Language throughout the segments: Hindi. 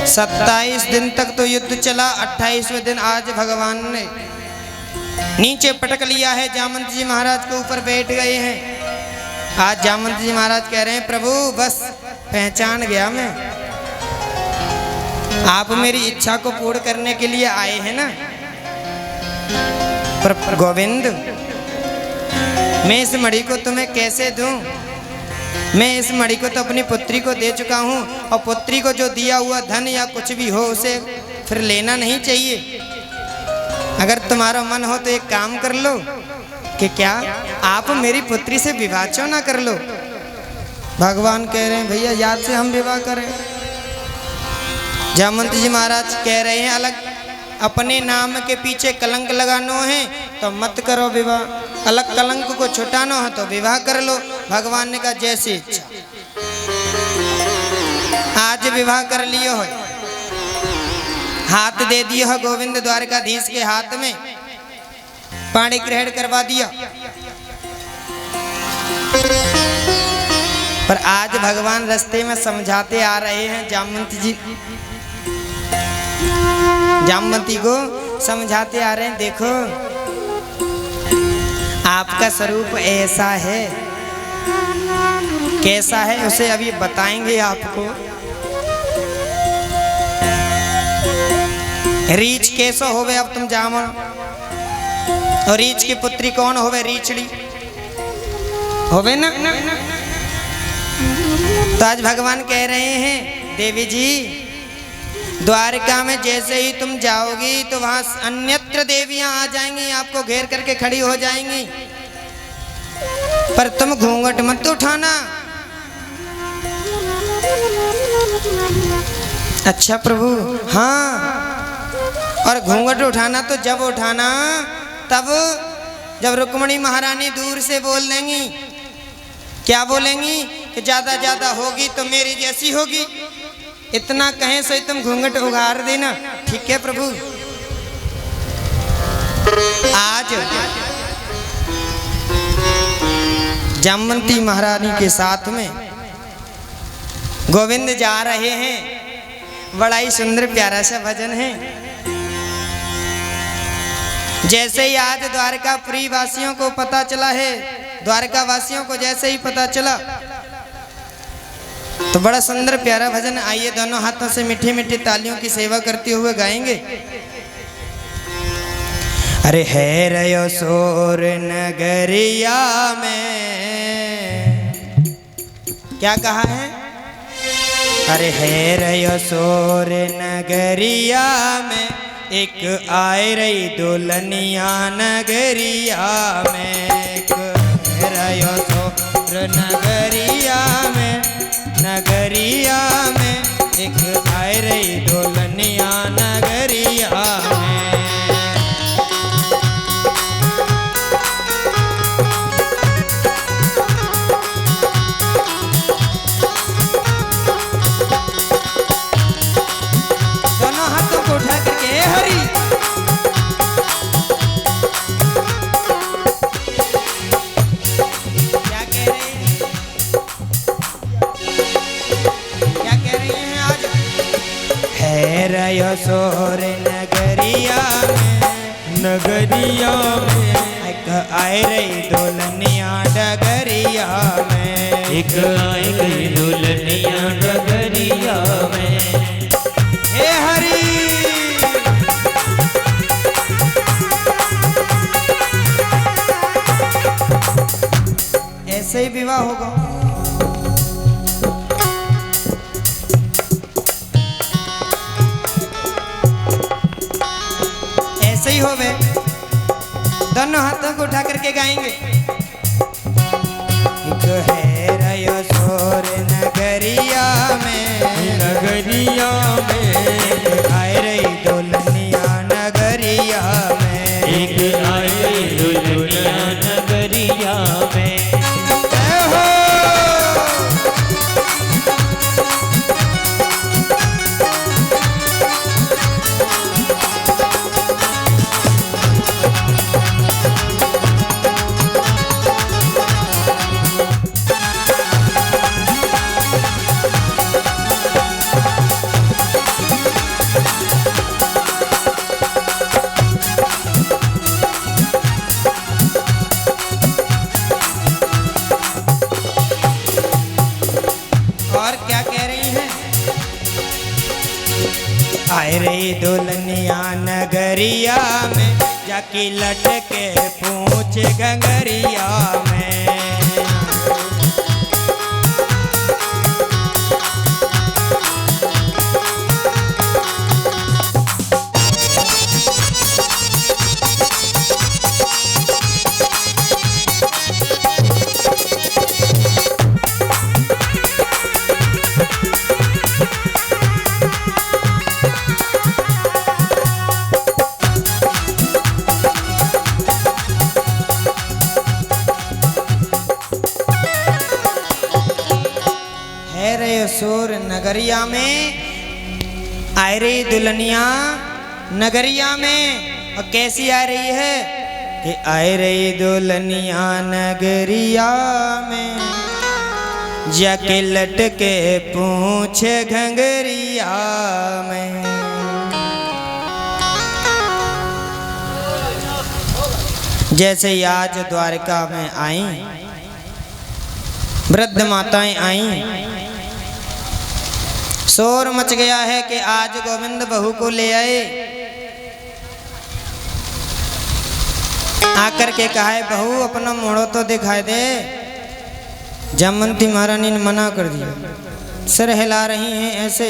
27 दिन तक तो युद्ध चला। 28वें दिन आज भगवान ने नीचे पटक लिया है। जामवंत जी महाराज के ऊपर बैठ गए हैं। आज जामवंत जी महाराज कह रहे हैं प्रभु बस पहचान गया मैं, आप मेरी इच्छा को पूर्ण करने के लिए आए हैं ना। पर गोविंद मैं इस मणि को तुम्हें कैसे दूं? मैं इस मणि को तो अपनी पुत्री को दे चुका हूं, और पुत्री को जो दिया हुआ धन या कुछ भी हो उसे फिर लेना नहीं चाहिए। अगर तुम्हारा मन हो तो एक काम कर लो कि क्या आप मेरी पुत्री से विवाह क्यों ना कर लो। भगवान कह रहे हैं भैया याद से हम विवाह करें। जामवंत जी महाराज कह रहे हैं अलग अपने नाम के पीछे कलंक लगानो है तो मत करो विवाह, अलग कलंक को छुटानो है तो विवाह कर लो। भगवान ने कहा जैसी इच्छा। आज विवाह कर लियो है, हाथ दे दिया है गोविंद द्वारकाधीश के हाथ में, पाणी ग्रहण करवा दिया। पर आज भगवान रास्ते में समझाते आ रहे हैं जामवंती को समझाते आ रहे हैं, देखो आपका स्वरूप ऐसा है, कैसा है उसे अभी बताएंगे आपको। रीछ कैसो होवे अब तुम जामो, और रीछ की पुत्री कौन होवे? रीछड़ी होवे ना। तो आज भगवान कह रहे हैं देवी जी द्वारका में जैसे ही तुम जाओगी तो वहां अन्यत्र देवियां आ जाएंगी, आपको घेर करके खड़ी हो जाएंगी, पर तुम घूंघट मत उठाना। अच्छा प्रभु हाँ, और घूंघट उठाना तो जब उठाना तब जब रुक्मणी महारानी दूर से बोल देंगी। क्या बोलेंगी? कि ज्यादा ज्यादा होगी तो मेरी जैसी होगी, इतना कहें सो तुम घूंघट उगार देना। ठीक है प्रभु। आज जामवंती महारानी के साथ में गोविंद जा रहे हैं। बड़ा ही सुंदर प्यारा सा भजन है। जैसे ही आज द्वारकापुरी वासियों को पता चला है, द्वारका वासियों को जैसे ही पता चला तो बड़ा सुंदर प्यारा भजन, आइए दोनों हाथों से मीठी मीठी तालियों की सेवा करते हुए गाएंगे। अरे है रयो सोर नगरिया में, क्या कहा है? अरे है रयो सोर नगरिया में, एक आए रही दुल्हनिया नगरिया में। एक है रयो सोर नगरिया में, नगरिया में एक आए रही दुल्हनिया नगरिया में। दोनों हाथों को उठा करके हरी रयो सोर नगरिया में, नगरिया में एक आए रही दुल्हनिया डगरिया में। एक आए रही दुल्हनिया डगरिया में। हे हरि ऐसे ही विवाह होगा। ऐसे ही होवे। दोनों हाथों को उठा करके गाएंगे। एक है रयो सोर नगरिया में, नगरिया में एक आए रही दुल्हनिया नगरिया में। एक आए रही दुल्हनिया नगरिया में। आए रे दुल्हनिया नगरिया में जाके लटके पूछ गंगरिया में। सोर नगरिया में आए रही दुल्हनिया नगरिया में। और कैसी आ रही है कि आए रही दुल्हनिया नगरिया में जाके लटके पूछ घंगरिया में। जैसे ही आज द्वारका में आई वृद्ध माताएं आई, शोर मच गया है कि आज गोविंद बहू को ले आए। आकर के कहा है बहू अपना मोड़ो तो दिखाई दे। जामवंती महारानी ने मना कर दिया, सिर हिला रही हैं ऐसे।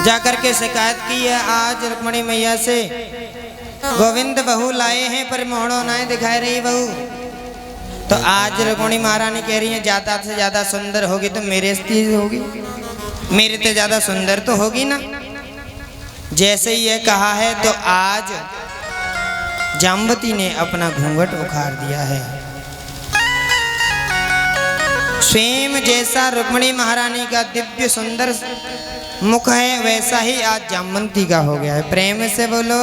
जाकर के शिकायत की है आज रुक्मणी मैया से, गोविंद बहू लाए हैं पर मोड़ो ना दिखाई रही बहू। तो आज रुक्मणी महारानी कह रही है ज्यादा से ज्यादा सुंदर होगी तो मेरे से होगी, मेरे से ज्यादा सुंदर तो होगी ना। जैसे ही ये कहा है तो आज जामवती ने अपना घूंघट उखाड़ दिया है। स्वयं जैसा रुक्मणी महारानी का दिव्य सुंदर मुख है वैसा ही आज जामवंती का हो गया है। प्रेम से बोलो।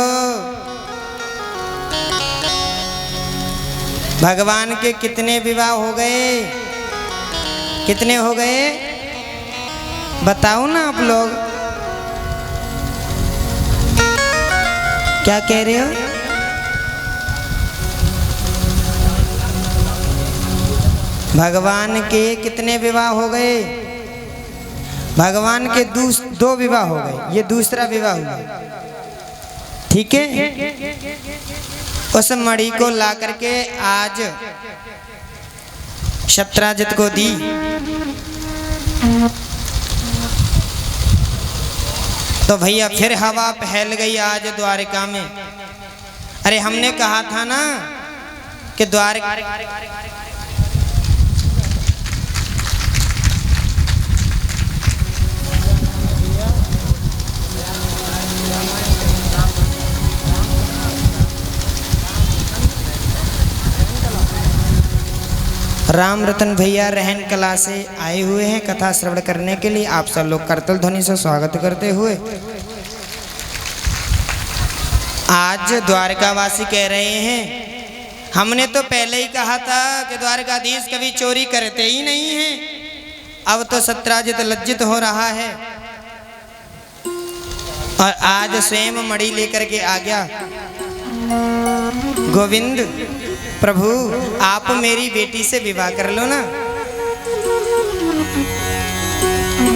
भगवान के कितने विवाह हो गए, कितने हो गए बताओ ना आप लोग, क्या कह रहे हो? भगवान के कितने विवाह हो गए? भगवान के दो विवाह हो गए, ये दूसरा विवाह हुआ। ठीक है, उस मणि को ला करके आज सत्राजित को दी। तो भैया फिर हवा फैल गई आज द्वारका में। अरे हमने कहा था ना कि द्वारका राम रतन भैया रहन कला से आए हुए हैं कथा श्रवण करने के लिए। आप सब लोग करतल ध्वनि से स्वागत करते हुए आज द्वारकावासी कह रहे हैं हमने तो पहले ही कहा था कि द्वारकाधीश कभी चोरी करते ही नहीं हैं। अब तो सत्राजित लज्जित हो रहा है और आज स्वयं मणि लेकर के आ गया। गोविंद प्रभु आप मेरी बेटी से विवाह कर लो ना।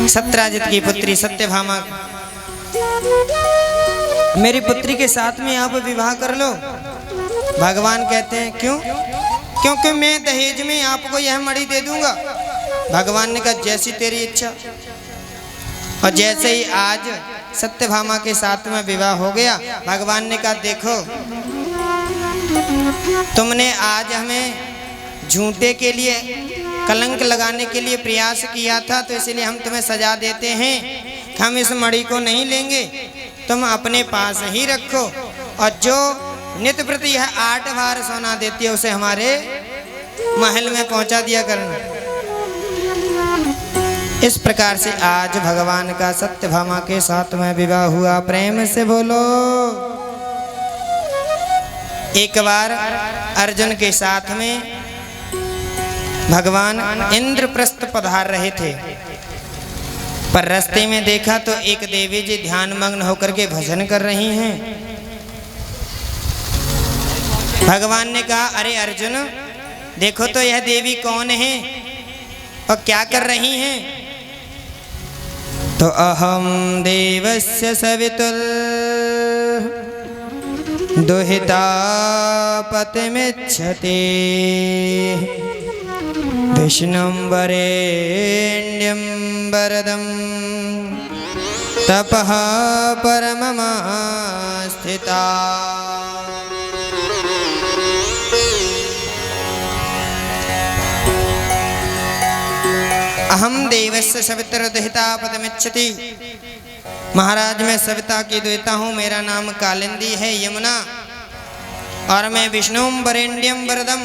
सत्राजित की पुत्री सत्यभामा, मेरी पुत्री के साथ में आप विवाह कर लो। भगवान कहते हैं क्यों? क्योंकि मैं दहेज में आपको यह मणि दे दूंगा। भगवान ने कहा जैसी तेरी इच्छा। और जैसे ही आज सत्यभामा के साथ में विवाह हो गया, भगवान ने कहा देखो तुमने आज हमें झूठे के लिए कलंक लगाने के लिए प्रयास किया था, तो इसलिए हम तुम्हें सजा देते हैं। हम इस मणि को नहीं लेंगे, तुम अपने पास ही रखो और जो नित्य प्रति यह 8 बार सोना देती है उसे हमारे महल में पहुंचा दिया करना। इस प्रकार से आज भगवान का सत्यभामा के साथ में विवाह हुआ। प्रेम से बोलो। एक बार अर्जुन के साथ में भगवान इंद्रप्रस्थ पधार रहे थे, पर रास्ते में देखा तो एक देवी जी ध्यान मग्न होकर के भजन कर रही हैं। भगवान ने कहा अरे अर्जुन देखो तो यह देवी कौन है और क्या कर रही हैं। तो अहम देवस्य सवितुर दुहिता पतिमिच्छति विष्णुं वरेण्यं वरदं तपः परममास्थिता। अहम देवस्य सवितुर दुहिता पतिमिच्छति। महाराज मैं सविता की दुहिता हूँ, मेरा नाम कालिंदी है यमुना, और मैं विष्णुं वरेण्यं वरदम,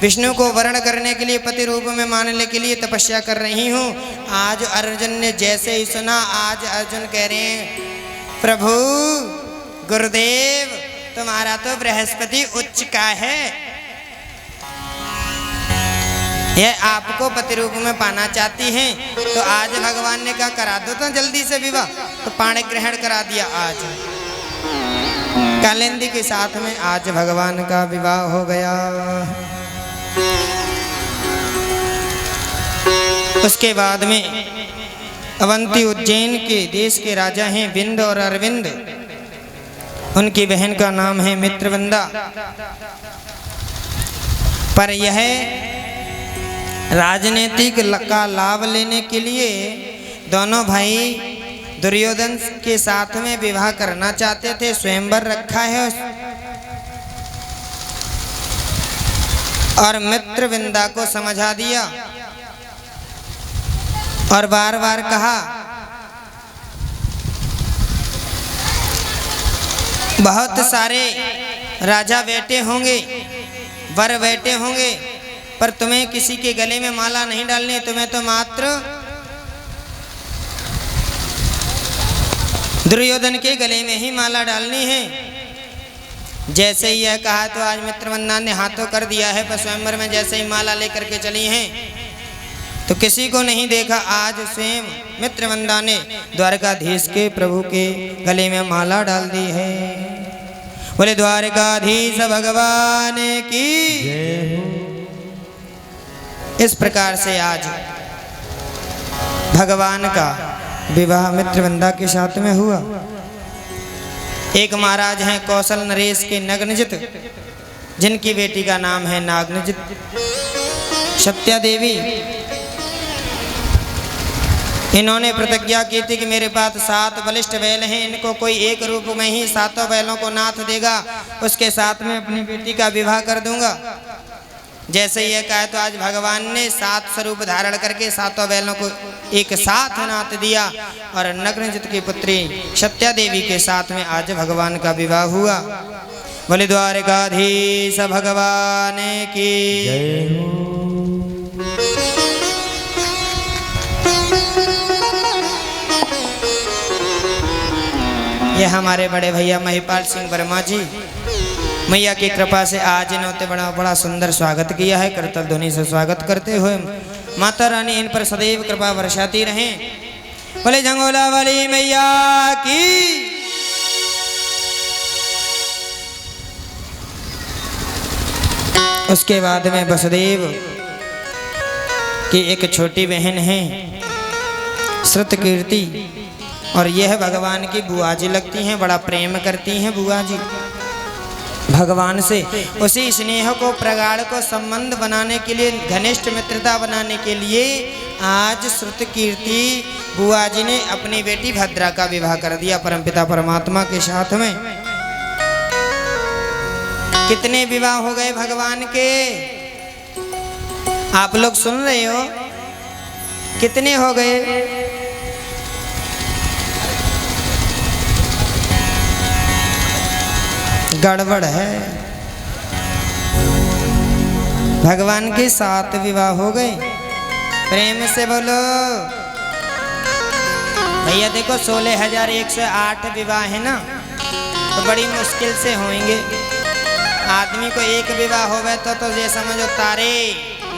विष्णु को वर्ण करने के लिए पति रूप में मानने के लिए तपस्या कर रही हूँ। आज अर्जुन ने जैसे ही सुना, आज अर्जुन कह रहे हैं प्रभु गुरुदेव तुम्हारा तो बृहस्पति उच्च का है, यह आपको पति रूप में पाना चाहती हैं। तो आज भगवान ने कहा करा दो तो जल्दी से विवाह, तो पाणी ग्रहण करा दिया। आज कालिंदी के साथ में आज भगवान का विवाह हो गया। उसके बाद में अवंती उज्जैन के देश के राजा हैं विंद और अरविंद, उनकी बहन का नाम है मित्रवंदा। पर यह राजनीतिक का लाभ लेने के लिए दोनों भाई दुर्योधन के साथ में विवाह करना चाहते थे। स्वयंवर रखा है और मित्रविंदा को समझा दिया और बार बार कहा बहुत सारे राजा बैठे होंगे, वर बैठे होंगे, पर तुम्हें किसी के गले में माला नहीं डालनी, तुम्हें तो मात्र दुर्योधन के गले में ही माला डालनी है। जैसे ही यह कहा तो आज मित्रवंदा ने हाथों कर दिया है, पर स्वयंवर में जैसे ही माला लेकर के चली हैं तो किसी को नहीं देखा। आज स्वयं मित्रवंदा ने द्वारकाधीश के प्रभु के गले में माला डाल दी है। बोले द्वारकाधीश भगवान की। इस प्रकार से आज भगवान का विवाह मित्रवंदा के साथ में हुआ। एक महाराज हैं कौशल नरेश के नग्नजित, जिनकी बेटी का नाम है नागनजित सत्या देवी। इन्होंने प्रतिज्ञा की थी कि मेरे पास 7 बलिष्ठ बैल हैं, इनको कोई एक रूप में ही 7 बैलों को नाथ देगा, उसके साथ में अपनी बेटी का विवाह कर दूंगा। जैसे यह कहा तो आज भगवान ने 7 स्वरूप धारण करके 7 बैलों को एक साथ नाथ दिया और नग्नजित की पुत्री सत्या देवी के साथ में आज भगवान का विवाह हुआ। बोले द्वारकाधीश भगवान की जय हो। यह हमारे बड़े भैया महिपाल सिंह वर्मा जी, मैया की कृपा से आज इन्होंने बड़ा सुंदर स्वागत किया है। करतल ध्वनि से स्वागत करते हुए माता रानी इन पर सदैव कृपा बरसाती रहें। बोले झंगोला वाली मैया की। उसके बाद में वसुदेव की एक छोटी बहन है श्रुतकीर्ति, और यह भगवान की बुआ जी लगती हैं, बड़ा प्रेम करती हैं बुआ जी भगवान से। उसी स्नेह को प्रगाढ़ को संबंध बनाने के लिए, घनिष्ठ मित्रता बनाने के लिए आज श्रुतकीर्ति बुआ जी ने अपनी बेटी भद्रा का विवाह कर दिया परमपिता परमात्मा के साथ में। कितने विवाह हो गए भगवान के, आप लोग सुन रहे हो? कितने हो गए? गड़बड़ है। भगवान के 7 विवाह हो गए। प्रेम से बोलो भैया। देखो 16,108 विवाह है ना, तो बड़ी मुश्किल से होंगे। आदमी को एक विवाह हो गए तो ये समझो तारे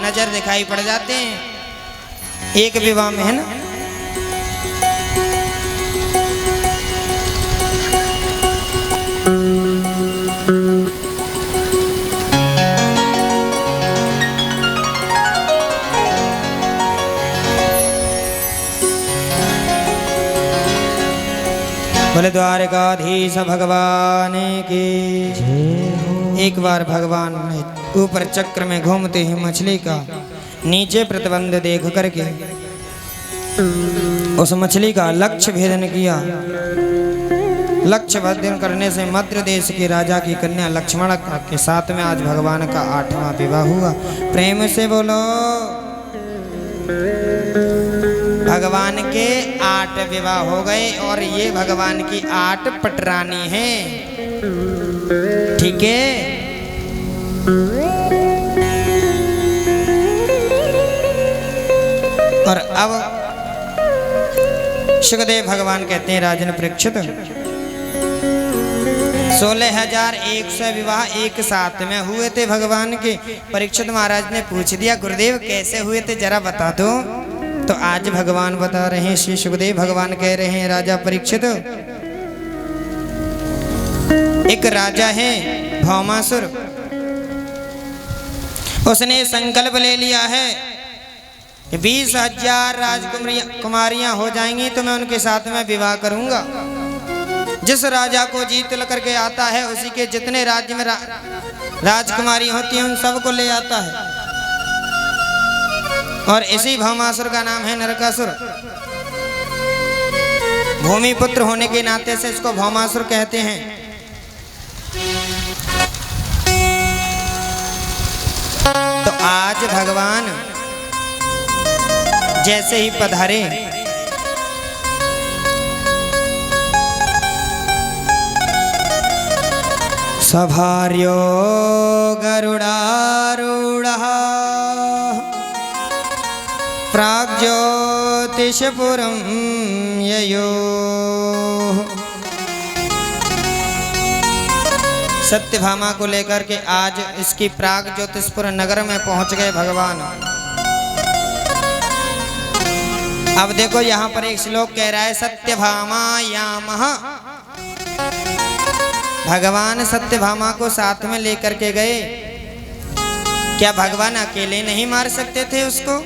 नजर दिखाई पड़ जाते हैं एक विवाह में, है ना। बोले द्वारकाधीश भगवान की। एक बार भगवान ने ऊपर चक्र में घूमते ही मछली का नीचे प्रतिबंध देख करके उस मछली का लक्ष्य भेदन किया। लक्ष्य भेदन करने से मध्य देश के राजा की कन्या लक्ष्मण के साथ में आज भगवान का 8वां विवाह हुआ। प्रेम से बोलो। भगवान के 8 विवाह हो गए और ये भगवान की 8 पटरानी हैं। ठीक है। और अब सुखदेव भगवान कहते हैं राजन परीक्षित 16,100 विवाह एक साथ में हुए थे भगवान के। परीक्षित महाराज ने पूछ दिया गुरुदेव कैसे हुए थे जरा बता दो। तो आज भगवान बता रहे हैं। श्री सुखदेव भगवान कह रहे हैं राजा परीक्षित एक राजा है भौमासुर, उसने संकल्प ले लिया है 20,000 राजकुमारियां हो जाएंगी तो मैं उनके साथ में विवाह करूंगा। जिस राजा को जीत करके आता है उसी के जितने राज्य में राजकुमारी होती हैं उन सबको ले आता है। और इसी भौमासुर का नाम है नरकासुर। भूमिपुत्र होने के नाते से इसको भौमासुर कहते हैं। तो आज भगवान जैसे ही पधारे सभार्यो गरुडारूढ़ः प्राग्ज्योतिषपुरं ययो। सत्यभामा को लेकर के आज इसकी प्राग ज्योतिषपुर नगर में पहुंच गए भगवान। अब देखो यहाँ पर एक श्लोक कह रहा है सत्यभामा यामः। भगवान सत्यभामा को साथ में लेकर के गए। क्या भगवान अकेले नहीं मार सकते थे उसको?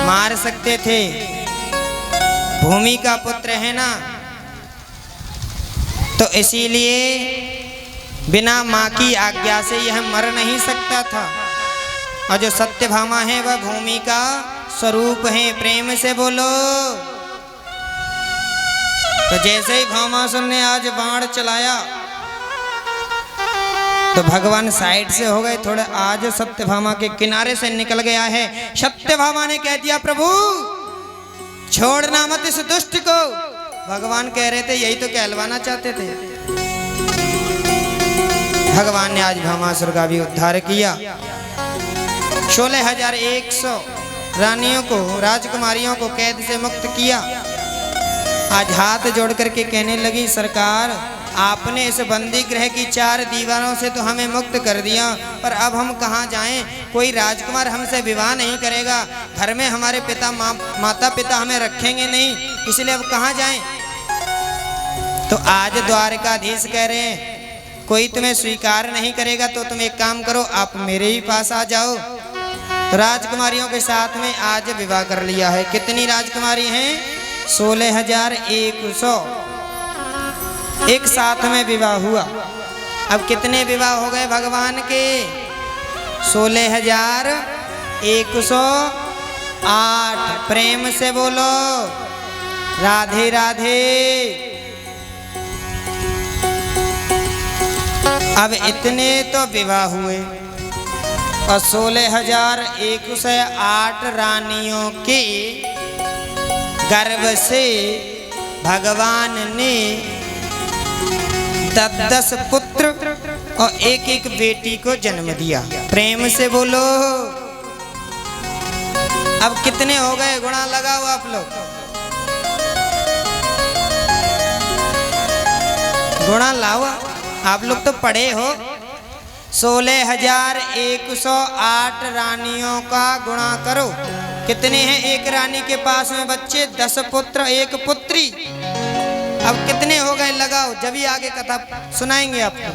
मार सकते थे। भूमि का पुत्र है ना, तो इसीलिए बिना माँ की आज्ञा से यह मर नहीं सकता था। और जो सत्यभामा है वह भूमि का स्वरूप है। प्रेम से बोलो। तो जैसे ही भौमासुर ने आज बाण चलाया तो भगवान साइड से हो गए थोड़े। आज सत्यभामा के किनारे से निकल गया है। सत्यभामा ने कह दिया प्रभु छोड़ना मत इस दुष्ट को। भगवान कह रहे थे यही तो कहलवाना चाहते थे। भगवान ने आज भौमासुर का भी उद्धार किया। 16,100 रानियों को राजकुमारियों को कैद से मुक्त किया। आज हाथ जोड़ करके कहने लगी सरकार आपने इस बंदी गृह की 4 दीवारों से तो हमें मुक्त कर दिया, पर अब हम कहाँ जाएं? कोई राजकुमार हमसे विवाह नहीं करेगा। घर में हमारे पिता माता पिता हमें रखेंगे नहीं, इसलिए अब कहाँ जाएं? तो आज द्वारकाधीश कह रहे हैं कोई तुम्हें स्वीकार नहीं करेगा तो तुम एक काम करो आप मेरे ही पास आ जाओ। तो राजकुमारियों के साथ में आज विवाह कर लिया है। कितनी राजकुमारी हैं? 16,100 एक साथ में विवाह हुआ। अब कितने विवाह हो गए भगवान के? 16,108। प्रेम से बोलो राधे राधे। अब इतने तो विवाह हुए और 16,108 रानियों के गर्भ से भगवान ने 10 पुत्र और एक बेटी को जन्म दिया। प्रेम से बोलो। अब कितने हो गए? गुणा लगाओ आप लोग। गुणा लाओ। आप लोग तो पढ़े हो। 16,108 रानियों का गुणा करो। कितने हैं? एक रानी के पास में बच्चे 10 पुत्र एक पुत्री। अब कितने हो गए लगाओ, जब ही आगे कथा सुनाएंगे आपको।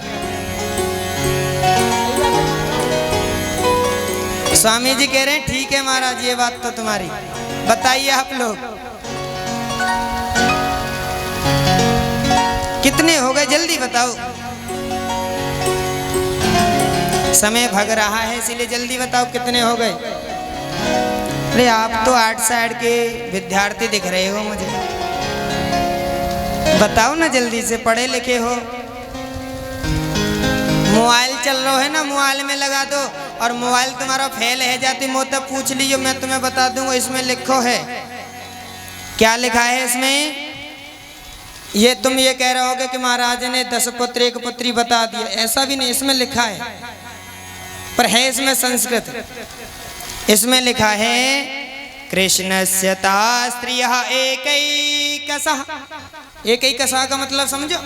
स्वामी जी कह रहे हैं ठीक है महाराज ये बात तो तुम्हारी। बताइए आप लोग। कितने हो गए जल्दी बताओ, समय भग रहा है इसीलिए जल्दी बताओ कितने हो गए। अरे आप तो 8 साइड के विद्यार्थी दिख रहे हो मुझे, बताओ ना जल्दी से, पढ़े लिखे हो। मोबाइल चल रहा है ना, मोबाइल में लगा दो और मोबाइल तुम्हारा फेल है जाती मो तब पूछ लीजिए, मैं तुम्हें बता दूंगा। इसमें लिखो है, क्या लिखा है इसमें? ये तुम ये कह रहे होगे कि महाराज ने 10 पुत्र 1 पुत्री बता दिया, ऐसा भी नहीं, इसमें लिखा है, पर है इसमें संस्कृत। इसमें लिखा है कृष्णस्य ता स्त्रियः एकैकशः। एकैकशः का मतलब समझो,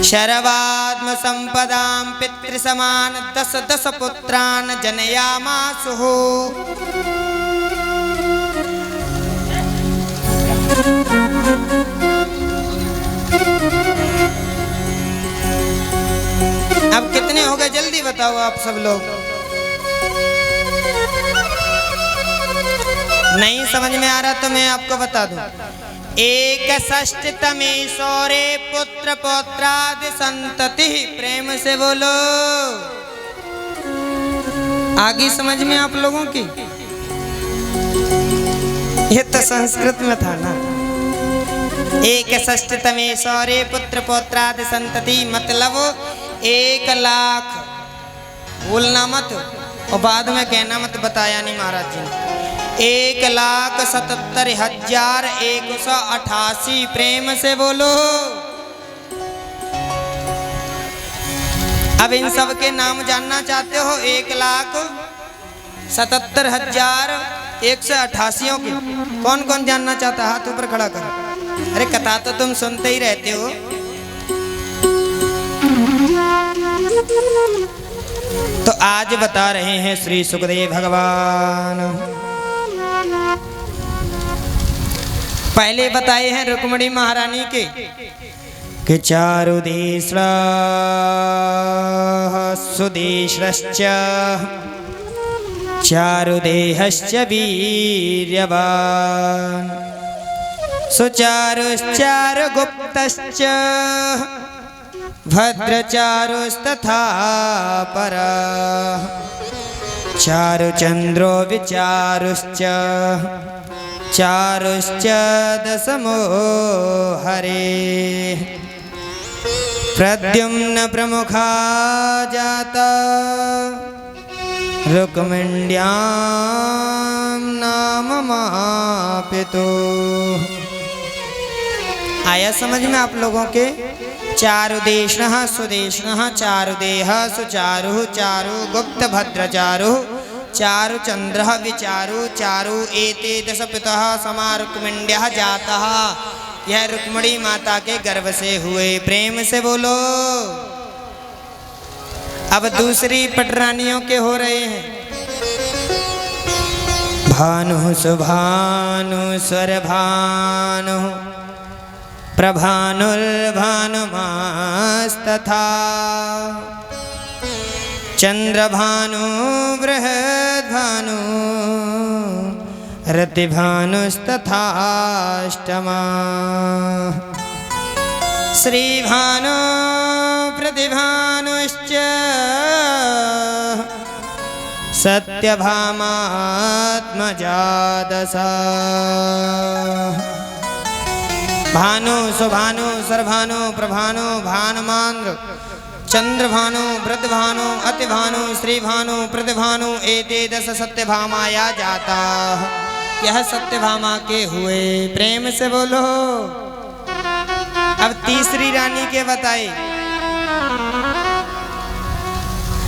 शरवात्म संपदां पितृसमान 10 पुत्रान् जनयामासुः। अब कितने हो गए जल्दी बताओ आप सब लोग। नहीं समझ में आ रहा तो मैं आपको बता दूं। 61तमे सौरे पुत्र पौत्रादि संतति। प्रेम से बोलो, आगे समझ में आप लोगों की। ये तो संस्कृत में था ना। 61तमे सौरे पुत्र पौत्रादि संतति, मतलब 1 लाख। बोलना मत और बाद में कहना मत, बताया नहीं महाराज जी ने। 1,77,188। प्रेम से बोलो। अब इन सब के नाम जानना चाहते हो? 1,77,188 के कौन कौन जानना चाहता है? हाथ ऊपर खड़ा करो। अरे कथा तो तुम सुनते ही रहते हो। तो आज बता रहे हैं श्री सुखदेव भगवान। पहले बताए हैं रुक्मिणी महारानी के कि चारुदेश्रा सुदेश्रश्च चारुदेहश्च वीर्यवान् सुचारुश्चारुगुप्तश्च भद्रचारुस्तथा परः चारुचन्द्रो विचारुश्च चारुश्च दशमो हरे प्रद्युम्न प्रमुखा जाता रुक्मिण्यां नाम मापितो। आया समझ में आप लोगों के? चारुदेशनः सुदेशनः चारुदेह सुचारु चारु गुप्त भद्रचारु चारुचन्द्रः विचारु चारु एते 10 पितः समा रुक्मिण्यः जातः। यह रुक्मिणी माता के गर्भ से हुए। प्रेम से बोलो। अब दूसरी पटरानियों के हो रहे हैं। भानु सुभानु स्वरभानु प्रभानुर्भानुमास्तथा चंद्रभानु बृहद्भानु रतिभानुस्तथाष्टमा श्रीभानु प्रतिभानुश्च सत्यभामात्मजा 10। भानु सुभानु सर्भानु प्रभानु भानुमांद्र चंद्रभानु वृद्धभानु अतिभानु श्रीभानु प्रतिभानु एते 10 सत्यभामाया जाता। यह सत्यभामा के हुए। प्रेम से बोलो। अब तीसरी रानी के बताए।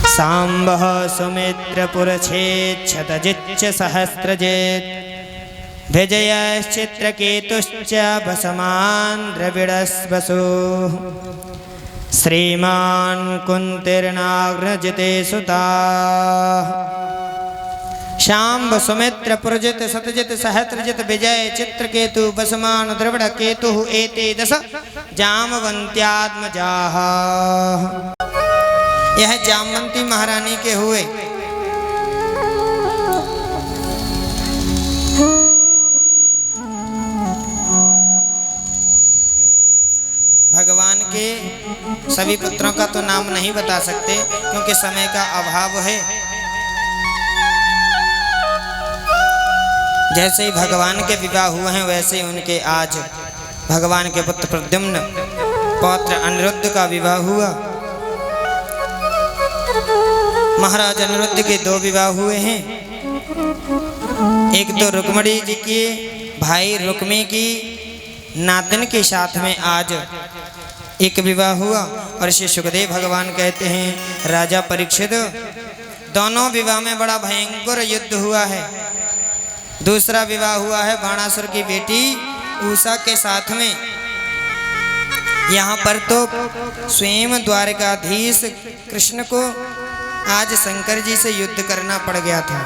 सांबः सुमित्रपुरछेद शतजिच्च सहस्रजित् विजयश्चित्रकेतुश्च भसमान् द्रविडस्वसु श्रीमान् कुन्तिर्नाग्रजिते सुता। शाम्ब सुमित्र पुरजित शतजित सहस्रजित विजय चित्रकेतु बसमान द्रविड़ केतु एते 10 जामवंत्यात्मजाः। यह जामवंती महारानी के हुए। सभी पुत्रों का तो नाम नहीं बता सकते क्योंकि समय का अभाव है। जैसे ही भगवान के विवाह हुए हैं वैसे ही उनके आज भगवान के पुत्र प्रद्युम्न पौत्र अनिरुद्ध का विवाह हुआ। महाराज अनिरुद्ध के 2 विवाह हुए हैं। एक तो रुक्मिणी जी के भाई रुक्मी की नातिन के साथ में आज एक विवाह हुआ। और श्री सुखदेव भगवान कहते हैं राजा परीक्षित, दोनों विवाह में बड़ा भयंकर युद्ध हुआ है। दूसरा विवाह हुआ है बाणासुर की बेटी उषा के साथ में। यहाँ पर तो स्वयं द्वारकाधीश कृष्ण को आज शंकर जी से युद्ध करना पड़ गया था,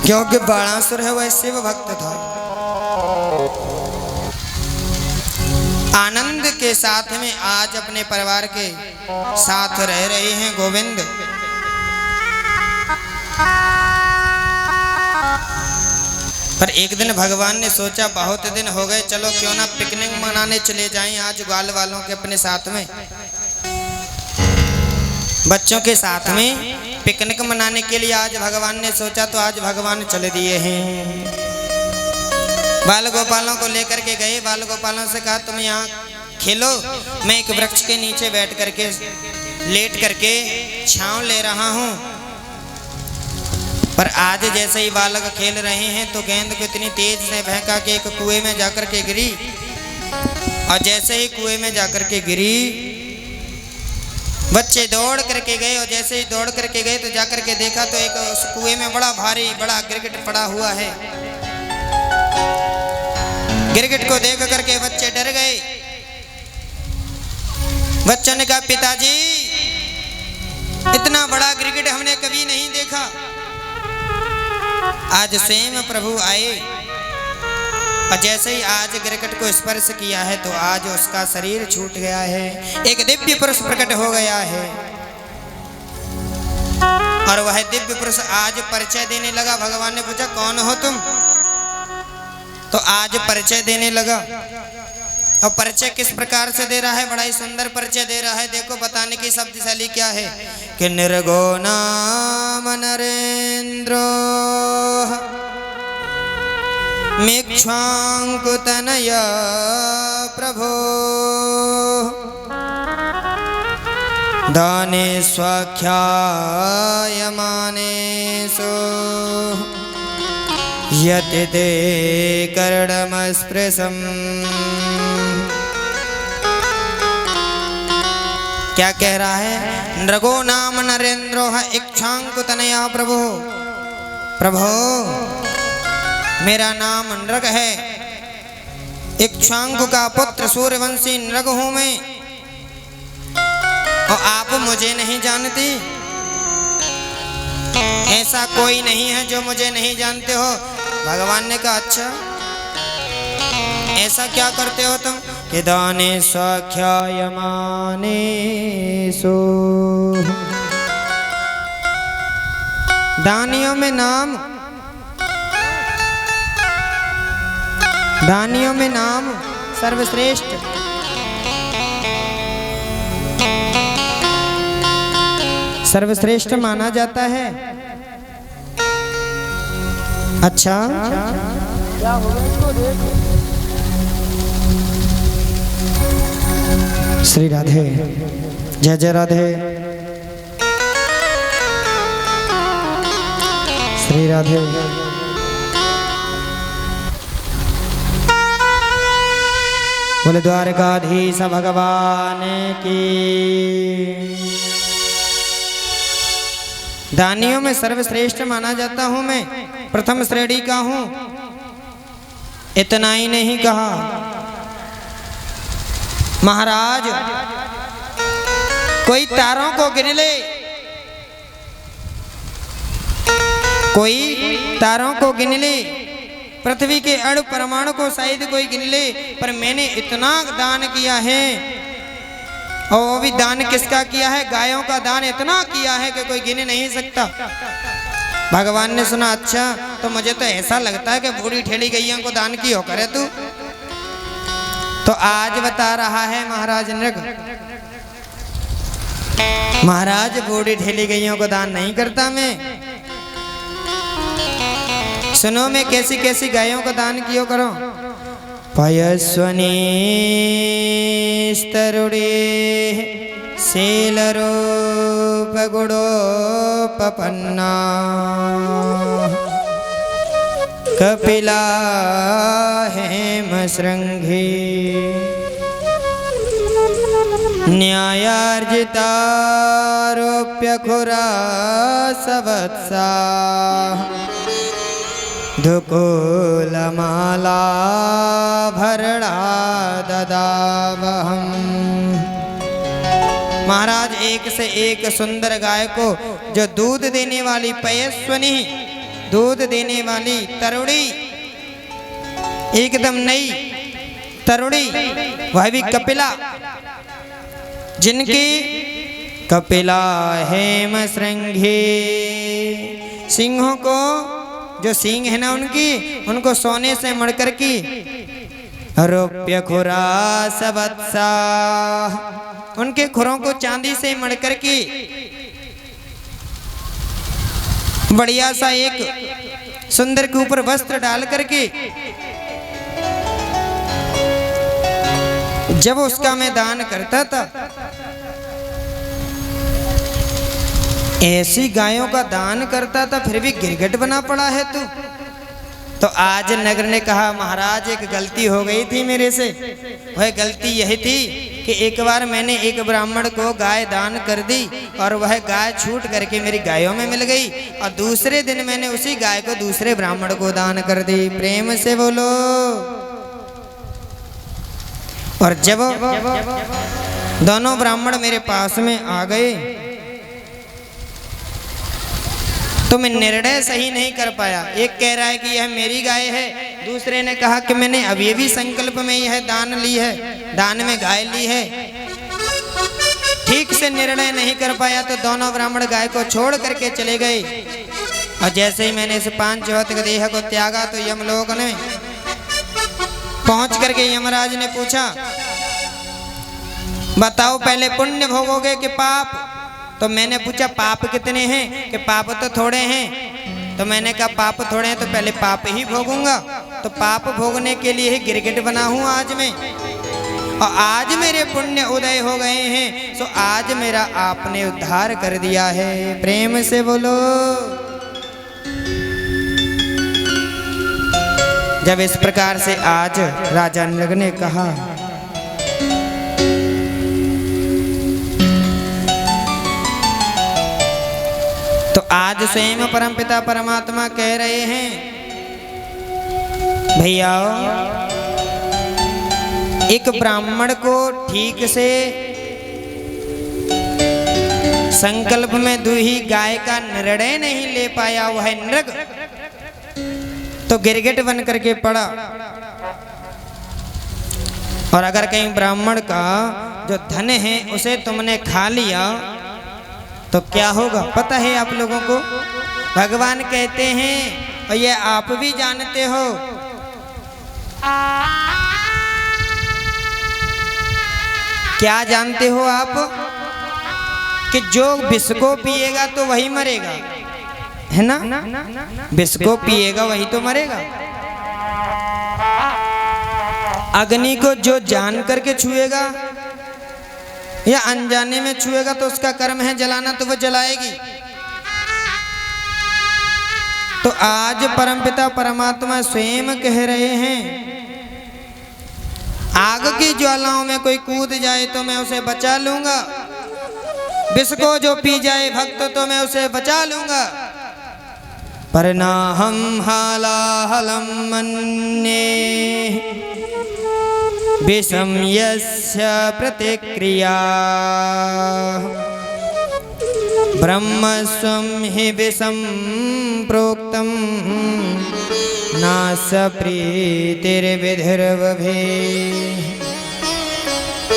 क्योंकि बाणासुर है वह शिव भक्त था। आनंद के साथ में आज अपने परिवार के साथ रह रहे हैं गोविंद। पर एक दिन भगवान ने सोचा बहुत दिन हो गए, चलो क्यों ना पिकनिक मनाने चले जाएं आज ग्वाल वालों के अपने साथ में। बच्चों के साथ में पिकनिक मनाने के लिए आज भगवान ने सोचा, तो आज भगवान चले दिए हैं। बाल गोपालों को लेकर के गए। बाल गोपालों से कहा तुम यहाँ खेलो, मैं एक वृक्ष के नीचे बैठ करके लेट करके छांव ले रहा हूँ। पर आज जैसे ही बालक खेल रहे हैं तो गेंद को इतनी तेज से फेंका कि एक कुएं में जाकर के गिरी। और जैसे ही कुएं में जाकर के गिरी बच्चे दौड़ करके गए। और जैसे ही दौड़ करके गए तो जाकर के देखा तो एक उस कुएं में बड़ा भारी बड़ा गिरगिट पड़ा हुआ है। गिरगिट को देख करके बच्चे डर गए। बच्चों ने कहा पिताजी इतना बड़ा गिरगिट हमने कभी नहीं देखा। आज स्वयं प्रभु आए और जैसे ही आज गिरगिट को स्पर्श किया है तो आज उसका शरीर छूट गया है, एक दिव्य पुरुष प्रकट हो गया है। और वह दिव्य पुरुष आज परिचय देने लगा। भगवान ने पूछा कौन हो तुम, तो आज परिचय देने लगा। और परिचय किस प्रकार से दे रहा है, बड़ा ही सुंदर परिचय दे रहा है। देखो बताने की शब्दशैली क्या है कि निर्गो नाम नरेंद्रो मिक्ष्वांकुतनय प्रभो दाने स्वाख्यायमानेषु यति ते कर्णमस्पृशम्। क्या कह रहा है, नृगो नाम नरेंद्रो इक्ष्वांकुतनया प्रभो। प्रभो मेरा नाम नृग है, इक्ष्वांकु का पुत्र सूर्यवंशी नृग हूं मैं, और आप मुझे नहीं जानती। ऐसा कोई नहीं है जो मुझे नहीं जानते हो। भगवान ने कहा अच्छा ऐसा क्या करते हो तुम कि दाने स्वाख्यायमानेषु, दानियों में नाम, दानियों में नाम सर्वश्रेष्ठ। सर्वश्रेष्ठ माना जाता है। अच्छा क्या होगा इसको देखो। श्री राधे, जय जय राधे, श्री राधे। बोले द्वारकाधीश भगवान की। दानियों में सर्वश्रेष्ठ माना जाता हूं मैं, प्रथम श्रेणी का हूं। इतना ही नहीं कहा महाराज, कोई तारों को गिन ले, कोई तारों को गिन ले, पृथ्वी के अणु परमाणु को शायद कोई गिन ले, पर मैंने इतना दान किया है। और वो भी दान किसका किया है, गायों का दान इतना किया है कि कोई गिन नहीं सकता। भगवान ने सुना अच्छा, तो मुझे तो ऐसा लगता है कि बूढ़ी ठेली गैया को दान की हो करे तू। तो आज बता रहा है महाराज नृग महाराज बूढ़ी ढेली गईयों को दान नहीं करता मैं। सुनो मैं कैसी कैसी गायों को दान कियो करो। पयस्वनी स्तरुड़े शीलरूप गुणोपपन्ना कपिला हेम श्रृंगी न्यायार्जितारोप्य खुरा सवत्सा धुकूलमाला भरणा ददावहम्। महाराज एक से एक सुंदर गाय को जो दूध देने वाली पयस्वनी, दूध देने वाली तरुणी, एकदम नई तरुणी, वह भी कपिला, जिनकी कपिला हेम श्रृंगी, सिंहों को जो सींग है ना उनको सोने से मड़कर की, रौप्य खुरा सवत्सा, उनके खुरों को चांदी से मड़कर की, बढ़िया सा एक सुंदर के ऊपर वस्त्र डाल करके जब उसका मैं दान करता था, ऐसी गायों का दान करता था फिर भी गिरगिट बना पड़ा है तू। तो आज नगर ने कहा महाराज एक गलती हो गई थी मेरे से। वह गलती यही थी कि एक बार मैंने एक ब्राह्मण को गाय दान कर दी और वह गाय छूट करके मेरी गायों में मिल गई, और दूसरे दिन मैंने उसी गाय को दूसरे ब्राह्मण को दान कर दी। प्रेम से बोलो। और जब दोनों ब्राह्मण मेरे पास में आ गए तो मैं निर्णय सही नहीं कर पाया। एक कह रहा है कि यह मेरी गाय है, दूसरे ने कहा कि मैंने अभी भी संकल्प में यह दान ली है, दान में गाय ली है। ठीक से निर्णय नहीं कर पाया तो दोनों ब्राह्मण गाय को छोड़ करके चले गए। और जैसे ही मैंने इस पांच भौतिक देह को त्यागा तो यमलोक ने पहुंच करके यमराज ने पूछा बताओ पहले पुण्य भोगोगे कि पाप? तो मैंने पूछा पाप कितने हैं? कि पाप तो थोड़े हैं। तो मैंने कहा पाप थोड़े हैं तो पहले पाप ही भोगूंगा। तो पाप भोगने के लिए ही गिरगिट बना हूं आज मैं, और आज मेरे पुण्य उदय हो गए हैं, तो आज मेरा आपने उद्धार कर दिया है। प्रेम से बोलो। जब इस प्रकार से आज राजा नृग ने कहा तो आज स्वयं परमपिता परमात्मा कह रहे हैं भैया एक ब्राह्मण को ठीक से संकल्प में दूही गाय का निर्णय नहीं ले पाया, वह नृग तो गिरगिट बन करके पड़ा। और अगर कहीं ब्राह्मण का जो धन है उसे तुमने खा लिया तो क्या होगा पता है आप लोगों को? भगवान कहते हैं और ये आप भी जानते हो, क्या जानते हो आप? कि जो विष को पिएगा तो वही मरेगा, है ना? विष को पिएगा वही तो मरेगा। अग्नि को जो जान करके छुएगा या अनजाने में छुएगा तो उसका कर्म है जलाना, तो वो जलाएगी। तो आज परमपिता परमात्मा स्वयं कह रहे हैं आग की ज्वालाओं में कोई कूद जाए तो मैं उसे बचा लूंगा, विष को जो पी जाए भक्त तो मैं उसे बचा लूंगा। पर ना हम हालाहलम मन्ये विषम यस्य प्रतिक्रिया ब्रह्म स्वं हि विषम प्रोक्तम नास प्रीतिर्विधिर्वभे।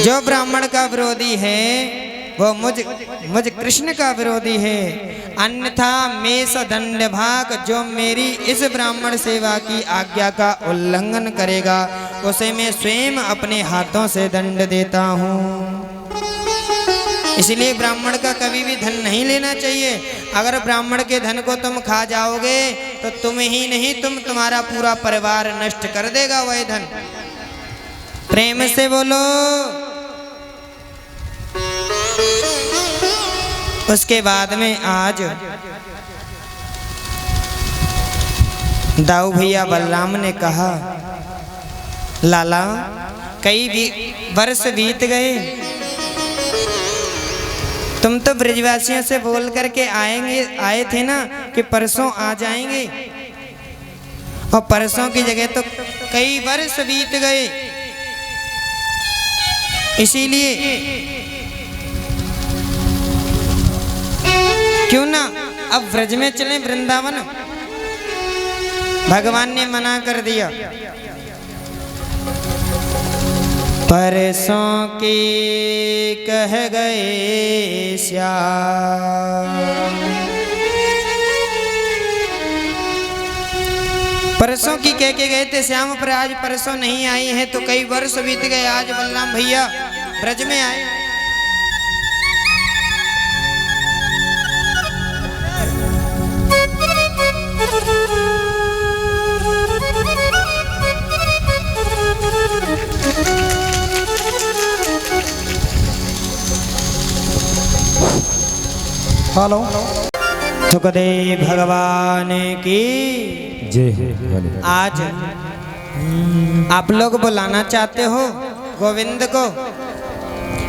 जो ब्राह्मण का विरोधी है वो मुझ कृष्ण का विरोधी है, अन्यथा मेष दंड भाग। जो मेरी इस ब्राह्मण सेवा की आज्ञा का उल्लंघन करेगा उसे मैं स्वयं अपने हाथों से दंड देता हूँ। इसलिए ब्राह्मण का कभी भी धन नहीं लेना चाहिए। अगर ब्राह्मण के धन को तुम खा जाओगे तो तुम ही नहीं, तुम्हारा पूरा परिवार नष्ट कर देगा वह धन। प्रेम से बोलो। उसके बाद में आज दाऊ भैया बलराम ने कहा, लाला कई वर्ष बीत गए, तुम तो ब्रजवासियों से बोल करके आए थे ना कि परसों आ जाएंगे, और परसों की जगह तो कई वर्ष बीत गए। इसीलिए क्यों ना अब व्रज में चलें, वृंदावन। भगवान ने मना कर दिया। परसों की कह गए श्याम, परसों की कह के गए थे श्याम, पर आज परसों नहीं आई है तो कई वर्ष बीत गए। आज बलराम भैया ब्रज में आए। हेलो, सुखदेव भगवान की जय। आज आप लोग बुलाना चाहते हो गोविंद को?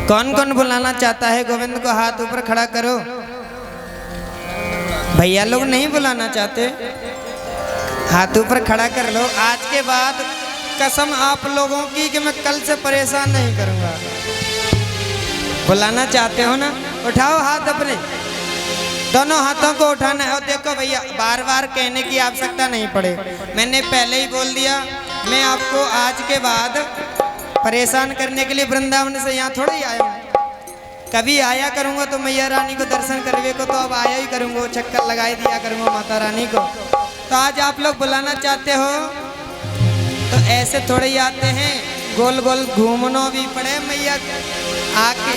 कौन कौन बुलाना चाहता है गोविंद को? हाथ ऊपर खड़ा करो। भैया लोग नहीं बुलाना चाहते, हाथ ऊपर खड़ा कर लो। आज के बाद कसम आप लोगों की कि मैं कल से परेशान नहीं करूंगा। बुलाना चाहते हो ना? उठाओ हाथ अपने, दोनों हाथों को उठाना है। और देखो भैया, बार बार कहने की आवश्यकता नहीं पड़े, मैंने पहले ही बोल दिया। मैं आपको आज के बाद परेशान करने के लिए वृंदावन से यहाँ थोड़ा ही आया हूँ। कभी आया करूँगा तो मैया रानी को दर्शन करने को तो अब आया ही करूँगा, चक्कर लगाई दिया करूँगा माता रानी को। तो आज आप लोग बुलाना चाहते हो तो ऐसे थोड़े ही आते हैं, गोल गोल घूमना भी पड़े। मैया आके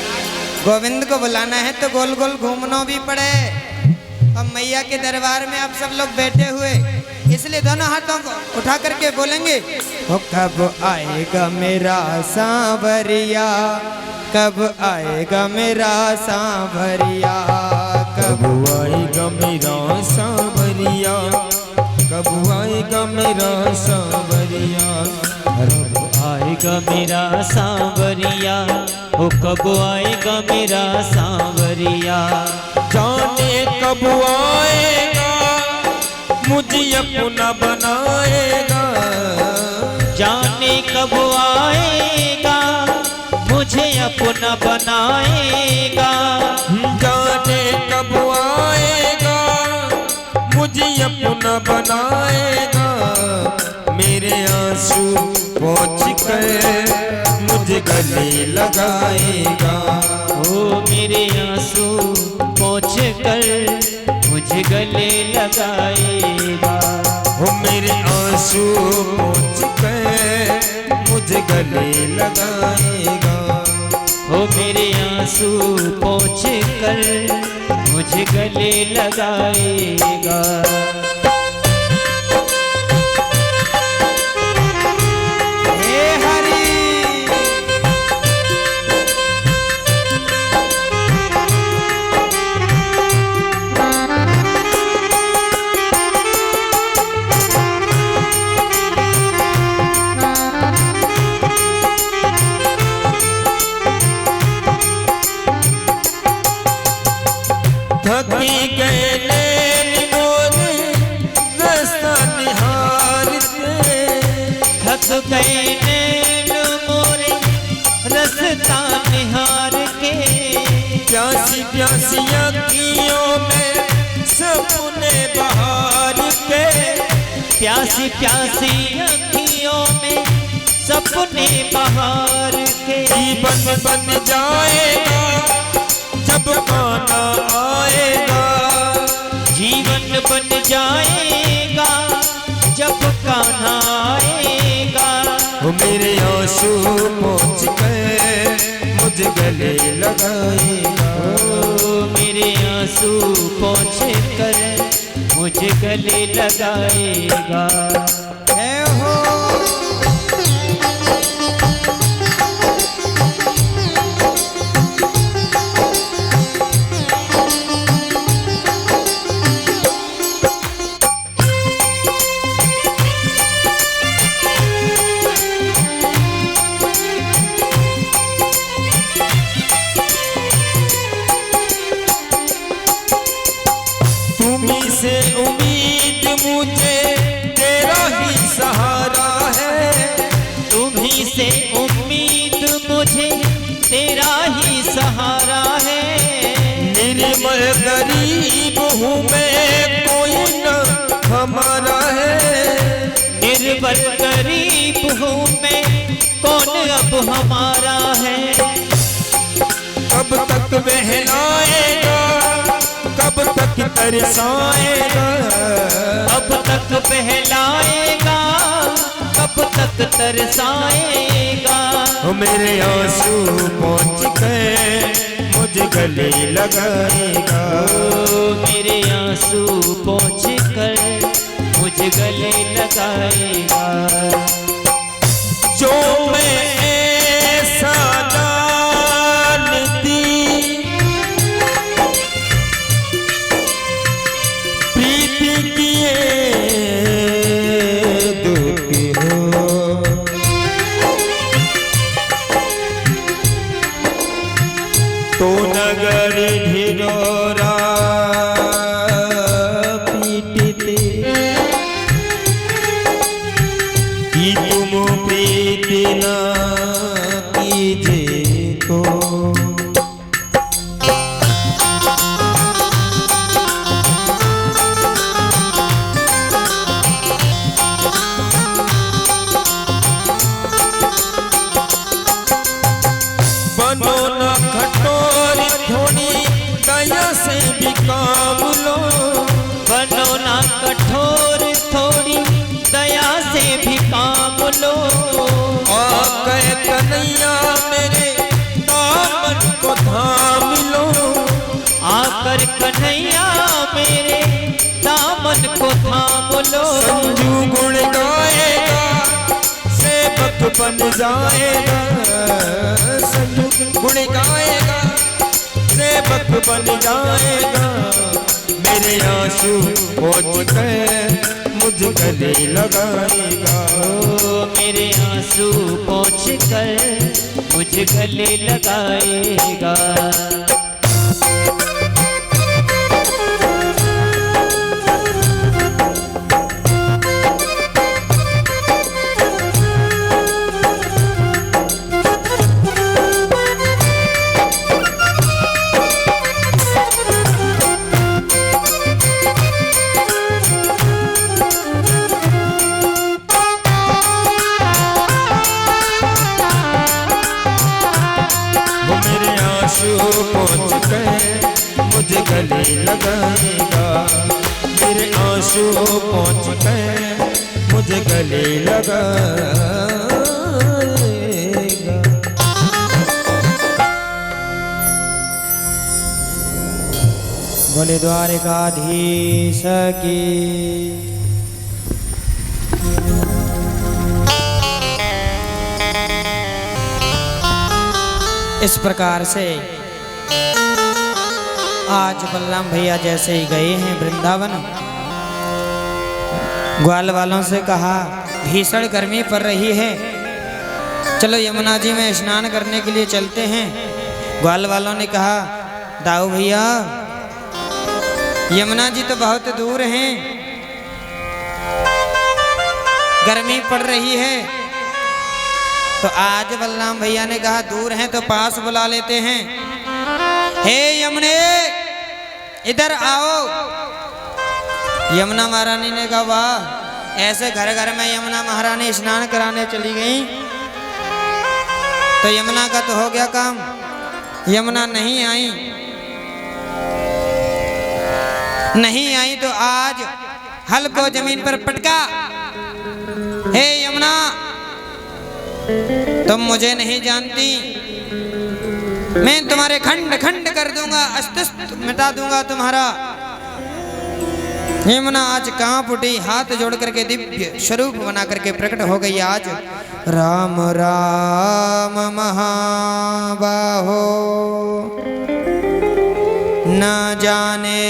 गोविंद को बुलाना है तो गोल गोल घूमना भी पड़े। और मैया के दरबार में आप सब लोग बैठे हुए, इसलिए दोनों हाथों को उठा करके बोलेंगे, ओ कब आएगा मेरा सांवरिया, कब आएगा मेरा सांवरिया, कब आएगा मेरा सांवरिया, कब आएगा मेरा सांवरिया, कब आएगा मेरा सांवरिया, ओ कब आएगा मेरा सांवरिया। जाने कब आएगा मुझे अपना बनाएगा, जाने कब आएगा मुझे अपना बनाएगा, जाने कब आएगा मुझे अपना बनाएगा। मेरे आंसू पहुँच कर मुझे गले लगाएगा, ओ मेरे आंसू पहुँच कर मुझे गले लगाएगा, हो मेरे आंसू पहुँच कर मुझे गले लगाएगा, ओ मेरे आंसू पहुँच कर मुझे गले लगाएगा। थकी गए नैन मोरे रास्ता निहारते, थक गए नैन मोरे रास्ता निहार के, प्यासी प्यासी अखियों में सपने बहार के, प्यासी प्यासी अखियों में सपने बहार के। जीवन बन जाएगा जब गाना आएगा, जीवन बन जाएगा जब कान्हा आएगा, वो मेरे आंसू पहुँच कर मुझे गले लगाएगा। ओ मेरे आंसू पोंछ कर मुझे गले लगाएगा। है हो तुम्ही से उम्मीद मुझे तेरा ही सहारा है। तुम्ही से उम्मीद मुझे तेरा ही सहारा है। निर्मल गरीब हूँ मैं, कोई न हमारा है। निर्बल गरीब हूँ मैं, कौन अब हमारा है। कब तक बहलाएगा, कब तक तरसाएगा। अब तक बहलाएगा, कब तक तरसाएगा। ओ मेरे आंसू पहुँच कर मुझे गले लगाएगा। ओ मेरे आंसू पोंछ कर मुझे गले लगाएगा। जो मैं ऐसा जानती प्रीति किए दुखी हो, तो नगर ढिढोरा पीटते कि तुम प्रीति न कीजिए तो। बनो न कठोर, थोड़ी दया से भी काम लो। बनो ना कठोर, थोड़ी दया से भी काम लो। आकर कन्हैया मेरे दामन को थाम लो। आकर कन्हैया मेरे दामन को थाम लो। संजू गुण गाएगा, सेवक बन जाएगा। संजू गुण गाएगा, सेवक बन जाएगा। मेरे आंसू पोंछ कर मुझे गले लगाएगा। ओ मेरे आंसू पोंछ कर मुझे गले लगाएगा। वो मेरे आंसू पोंछ कर मुझे गले लगाएगा। मेरे आंसू पोंछ कर मुझे गले लगाएगा। बोले द्वारिकाधीश की। इस प्रकार से आज बलराम भैया जैसे ही गए हैं वृंदावन, ग्वाल वालों से कहा भीषण गर्मी पड़ रही है, चलो यमुना जी में स्नान करने के लिए चलते हैं। ग्वाल वालों ने कहा दाऊ भैया यमुना जी तो बहुत दूर हैं, गर्मी पड़ रही है। तो आज बलराम भैया ने कहा दूर हैं तो पास बुला लेते हैं। हे यमुने इधर आओ। यमुना महारानी ने कहा वाह, ऐसे घर घर में यमुना महारानी स्नान कराने चली गई तो यमुना का तो हो गया काम। यमुना नहीं आई, नहीं आई तो आज हल को जमीन पर पटका। हे यमुना तुम मुझे नहीं जानती, मैं तुम्हारे खंड खंड कर दूंगा, अस्तित्व मिटा दूंगा तुम्हारा। यमुना आज कांप उठी, हाथ जोड़ करके दिव्य स्वरूप बना करके प्रकट हो गई आज। राम राम महाबाहो न जाने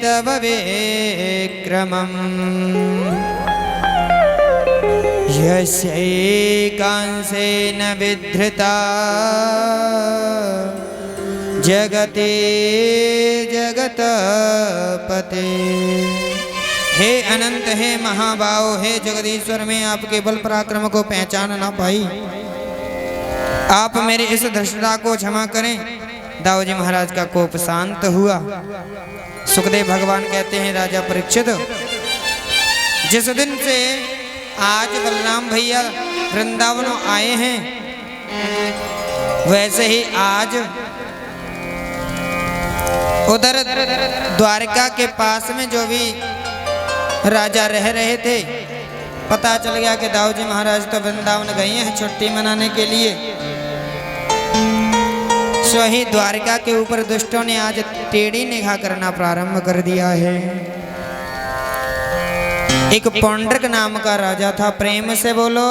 तब विक्रमम् यस्यैकांसेन विधृता जगते जगतपते। हे अनंत, हे महाबाहो, हे जगदीश्वर, मैं आपके बल पराक्रम को पहचान ना पाई, आप मेरे इस धृष्टता को क्षमा करें। दाऊ जी महाराज का कोप शांत हुआ। सुखदेव भगवान कहते हैं, राजा परीक्षित, जिस दिन से आज बलराम भैया वृंदावन आए हैं, वैसे ही आज उधर द्वारका के पास में जो भी राजा रह रहे थे, पता चल गया कि दाऊ जी महाराज तो वृंदावन गए हैं छुट्टी मनाने के लिए। सो ही द्वारका के ऊपर दुष्टों ने आज टेढ़ी निगाह करना प्रारंभ कर दिया है। एक पौंड्रक नाम का राजा था, प्रेम से बोलो।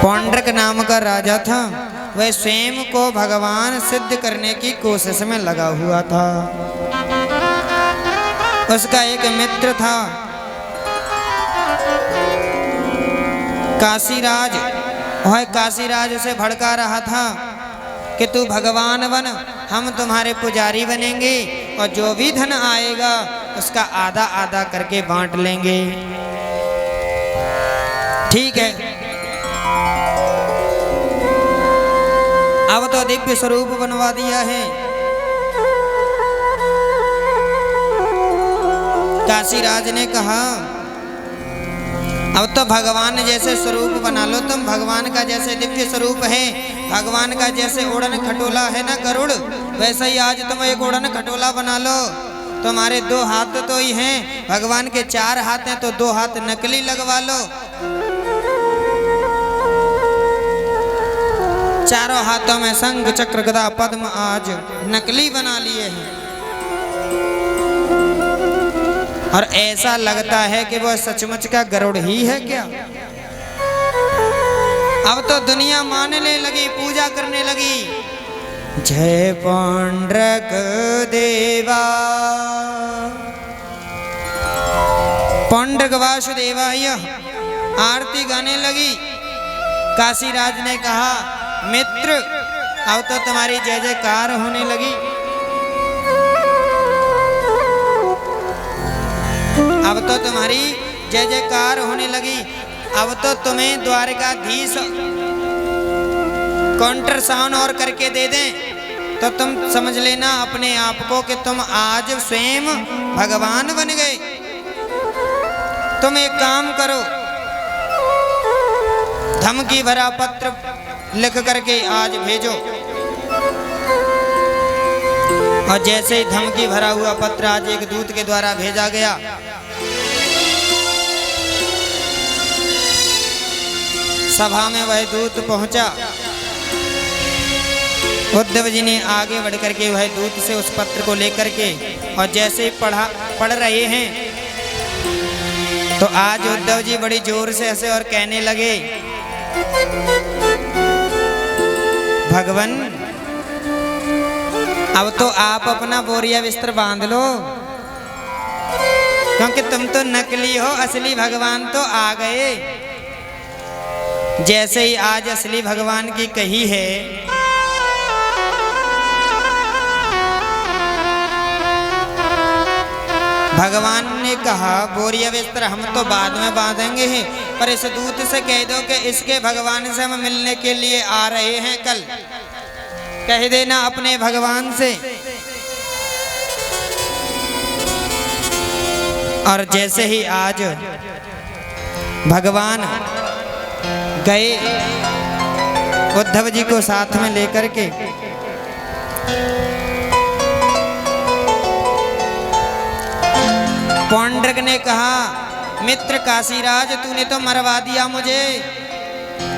पौंड्रक नाम का राजा था, वह स्वयं को भगवान सिद्ध करने की कोशिश में लगा हुआ था। उसका एक मित्र था काशीराज, वह काशीराज उसे भड़का रहा था कि तू भगवान बन, हम तुम्हारे पुजारी बनेंगे और जो भी धन आएगा उसका आधा आधा करके बांट लेंगे। ठीक है। अब तो दिव्य स्वरूप बनवा दिया है। काशीराज ने कहा, अब तो भगवान जैसे स्वरूप बना लो तुम, भगवान का जैसे दिव्य स्वरूप है, भगवान का जैसे उड़न खटोला है ना गरुड़, वैसे ही आज तुम एक उड़न खटोला बना लो। तुम्हारे 2 हाथ तो ही हैं, भगवान के 4 हाथ हैं, तो 2 हाथ नकली लगवा लो। चारों हाथों में शंख चक्र गदा पद्म आज नकली बना लिए हैं, और ऐसा लगता है कि वह सचमुच का गरुड़ ही है क्या। अब तो दुनिया मानने लगी, पूजा करने लगी। जय पौंड्रक देवा, पौंड्रक वासुदेवाय आरती गाने लगी। काशीराज ने कहा, मित्र, अब तो तुम्हारी जय जयकार होने लगी। अब तो तुम्हारी जय जयकार होने लगी। अब तो तुम्हें द्वारकाधीश काउंटर साउंड और करके दे दें तो तुम समझ लेना अपने आप को कि तुम आज स्वयं भगवान बन गए। तुम एक काम करो, धमकी भरा पत्र लिख करके आज भेजो। और जैसे ही धमकी भरा हुआ पत्र आज एक दूत के द्वारा भेजा गया, सभा में वह दूत पहुंचा। उद्धव जी ने आगे बढ़ करके वह दूत से उस पत्र को लेकर के, और जैसे ही पढ़ रहे हैं तो आज उद्धव जी बड़ी जोर से हंसे और कहने लगे, भगवान, अब तो आप अपना बोरिया बिस्तर बांध लो, क्योंकि तुम तो नकली हो, असली भगवान तो आ गए। जैसे ही आज असली भगवान की कही है, भगवान ने कहा, बोरिया बिस्तर हम तो बाद में बांधेंगे ही, पर इस दूत से कह दो कि इसके भगवान से हम मिलने के लिए आ रहे हैं कल। कह देना अपने भगवान से। और जैसे ही आज भगवान गए उद्धव जी को साथ में लेकर के, पौंड्रक ने कहा, मित्र काशीराज तूने तो मरवा दिया मुझे।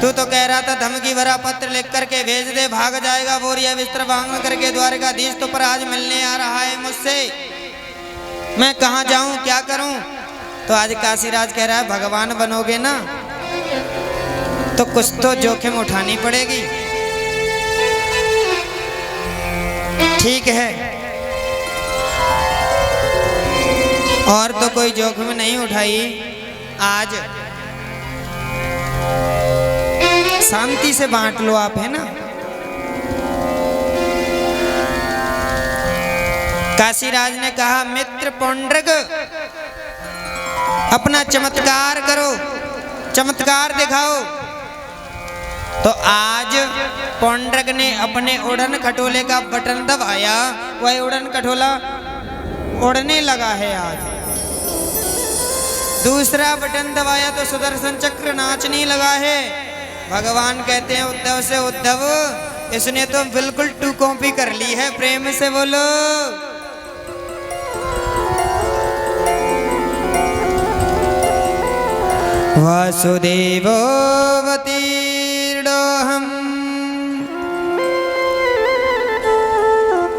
तू तो कह रहा था धमकी भरा पत्र लिख करके भेज दे, भाग जाएगा बोरिया बिस्तर बांध करके द्वारकाधीश तो पर आज मिलने आ रहा है मुझसे, मैं कहाँ जाऊं क्या करूं। तो आज काशीराज कह रहा है भगवान बनोगे ना तो कुछ तो जोखिम उठानी पड़ेगी। ठीक है, और तो कोई जोखिम नहीं उठाई, आज शांति से बांट लो आप, है ना। काशीराज ने कहा मित्र पौंड्रक अपना चमत्कार करो, चमत्कार दिखाओ। तो आज पौंड्रक ने अपने उड़न खटोले का बटन दबाया, वह उड़न खटोला उड़ने लगा है। आज दूसरा बटन दबाया तो सुदर्शन चक्र नाचने लगा है। भगवान कहते हैं उद्धव से, उद्धव इसने तो बिल्कुल टू कॉपी कर ली है, प्रेम से बोलो। वासुदेवो वतीर्णोऽहम्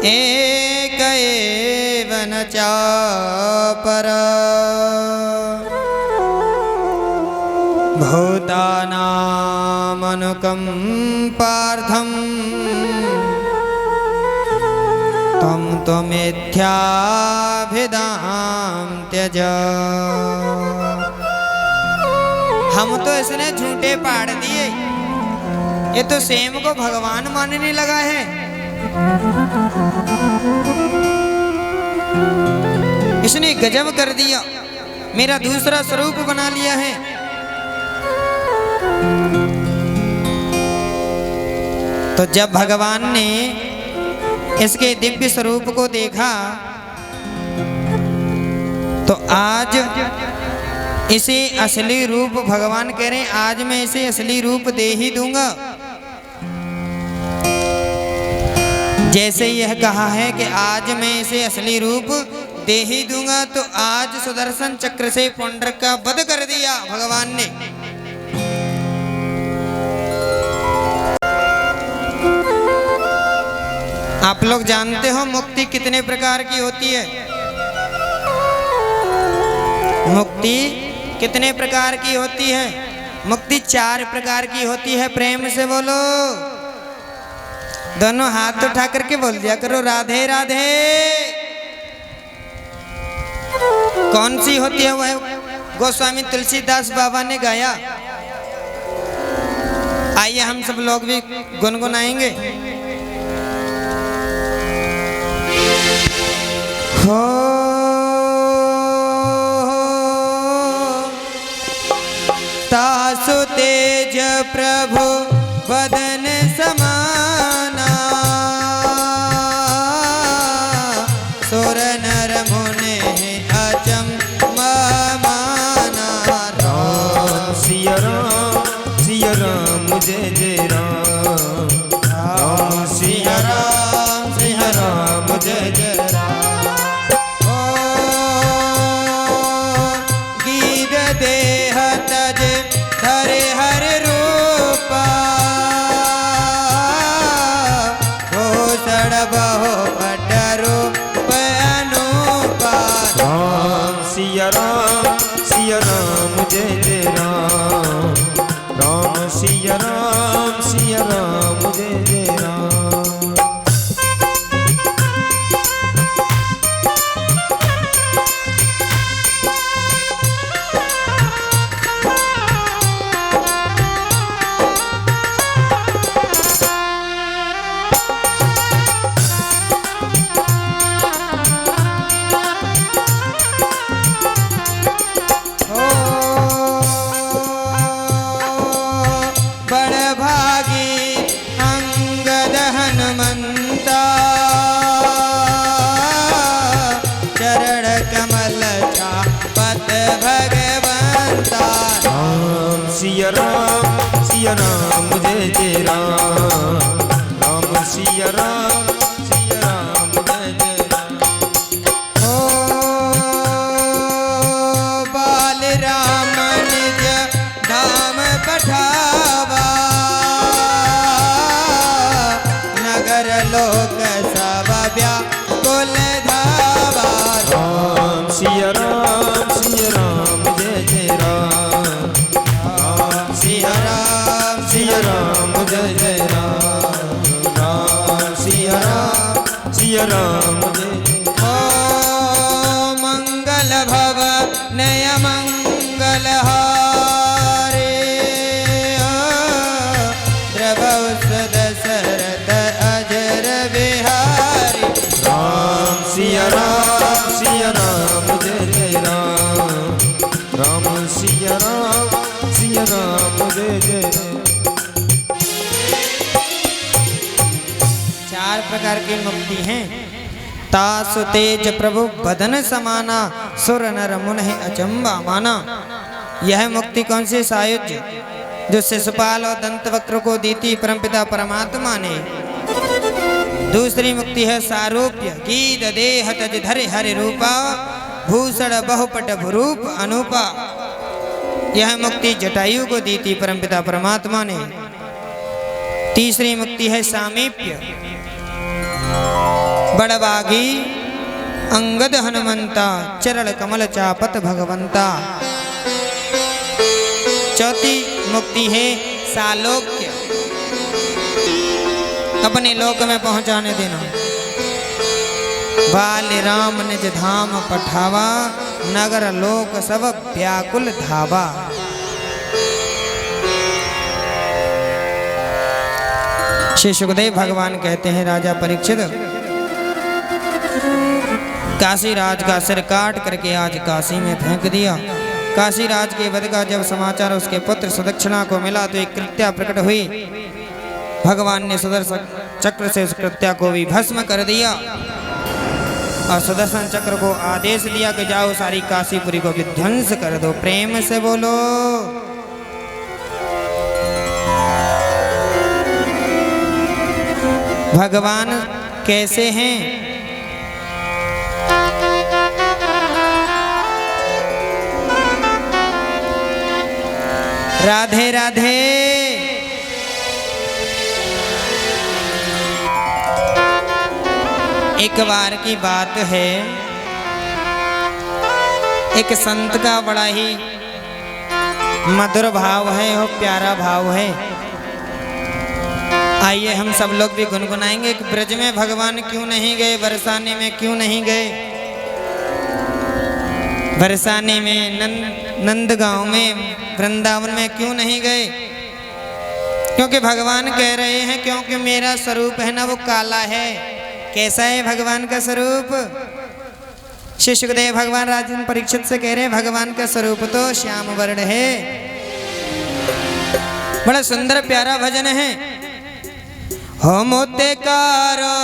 एक एव न चापरा भूतानामनुकम्पार्थं तं त्वमिथ्याभिधां त्यज। हम तो इसने झूठे पाड़ दिए, ये तो सेम को भगवान मानने लगा है। इसने गजब कर दिया, मेरा दूसरा स्वरूप बना लिया है। तो जब भगवान ने इसके दिव्य स्वरूप को देखा तो आज इसे असली रूप भगवान कह रहे हैं, आज मैं इसे असली रूप दे ही दूंगा। जैसे यह कहा है कि आज मैं इसे असली रूप दे ही दूंगा, तो आज सुदर्शन चक्र से पौंड्रक का वध कर दिया भगवान ने। आप लोग जानते हो मुक्ति कितने प्रकार की होती है? मुक्ति कितने प्रकार की होती है? मुक्ति 4 प्रकार की होती है। प्रेम से बोलो, दोनों हाथ उठा करके बोल दिया करो राधे राधे। कौन सी होती है? वह गोस्वामी तुलसीदास बाबा ने गाया। आइए हम सब लोग भी गुनगुनाएंगे। हो तासु तेज प्रभु बदन समाना, सुर नर मुनि अचम माना। राम सिया राम जय जय राम, राम सिया राम जय जय राम। गीत देह तज हरे हरे रूपा, भूषण बहु भट रूप अनूपा। राम सिया राम जय जय राम, राम सिया राम जय जय राम। सिया राम जय जय राम, राम सिया राम जय जय राम। ओ बाल राम नय मंगल हारे प्रभु दशरथ अजर बिहारी। राम सिया राम जय जय राम। राम सिया राम जय जय राम। 4 प्रकार की मुक्ति हैं। तासु तेज प्रभु बदन समाना सुर नर मुन अचंबा माना। यह मुक्ति कौन सी सायुज्य जो शिशुपाल और दंतवक्र को दी थी परमपिता परमात्मा ने। दूसरी मुक्ति है सारूप्य गीत देह तज धरे हरि रूपा भूषण बहुपट भूरूप अनुपा। यह मुक्ति जटायु को दी थी परमपिता परमात्मा ने। तीसरी मुक्ति है सामीप्य बड़बागी अंगद हनुमंता चरण कमल चापत भगवंता। चौथी मुक्ति है सालोक्य अपने लोक में पहुंचाने देना। बाल राम निज धाम पठावा नगर लोक सब व्याकुल धावा। श्री सुखदेव भगवान कहते हैं राजा परीक्षित काशी राज का सिर काट करके आज काशी में फेंक दिया। काशी राज के वध का जब समाचार उसके पुत्र सुदक्षिणा को मिला तो एक कृत्या प्रकट हुई। भगवान ने सुदर्शन चक्र से उस कृत्या को भी भस्म कर दिया और सुदर्शन चक्र को आदेश दिया कि जाओ सारी काशीपुरी को विध्वंस कर दो। प्रेम से बोलो भगवान कैसे हैं। राधे राधे। एक बार की बात है, एक संत का बड़ा ही मधुर भाव है और प्यारा भाव है। आइए हम सब लोग भी गुनगुनाएंगे कि ब्रज में भगवान क्यों नहीं गए, बरसाने में क्यों नहीं गए। बरसाने में नंदगांव में वृंदावन में क्यों नहीं गए। क्योंकि भगवान कह रहे हैं क्योंकि मेरा स्वरूप है ना वो काला है। कैसा है भगवान का स्वरूप। श्री सुखदेव भगवान राजन परीक्षित से कह रहे हैं भगवान का स्वरूप तो श्याम वर्ण है। बड़ा सुंदर प्यारा भजन है। हो मोते कारो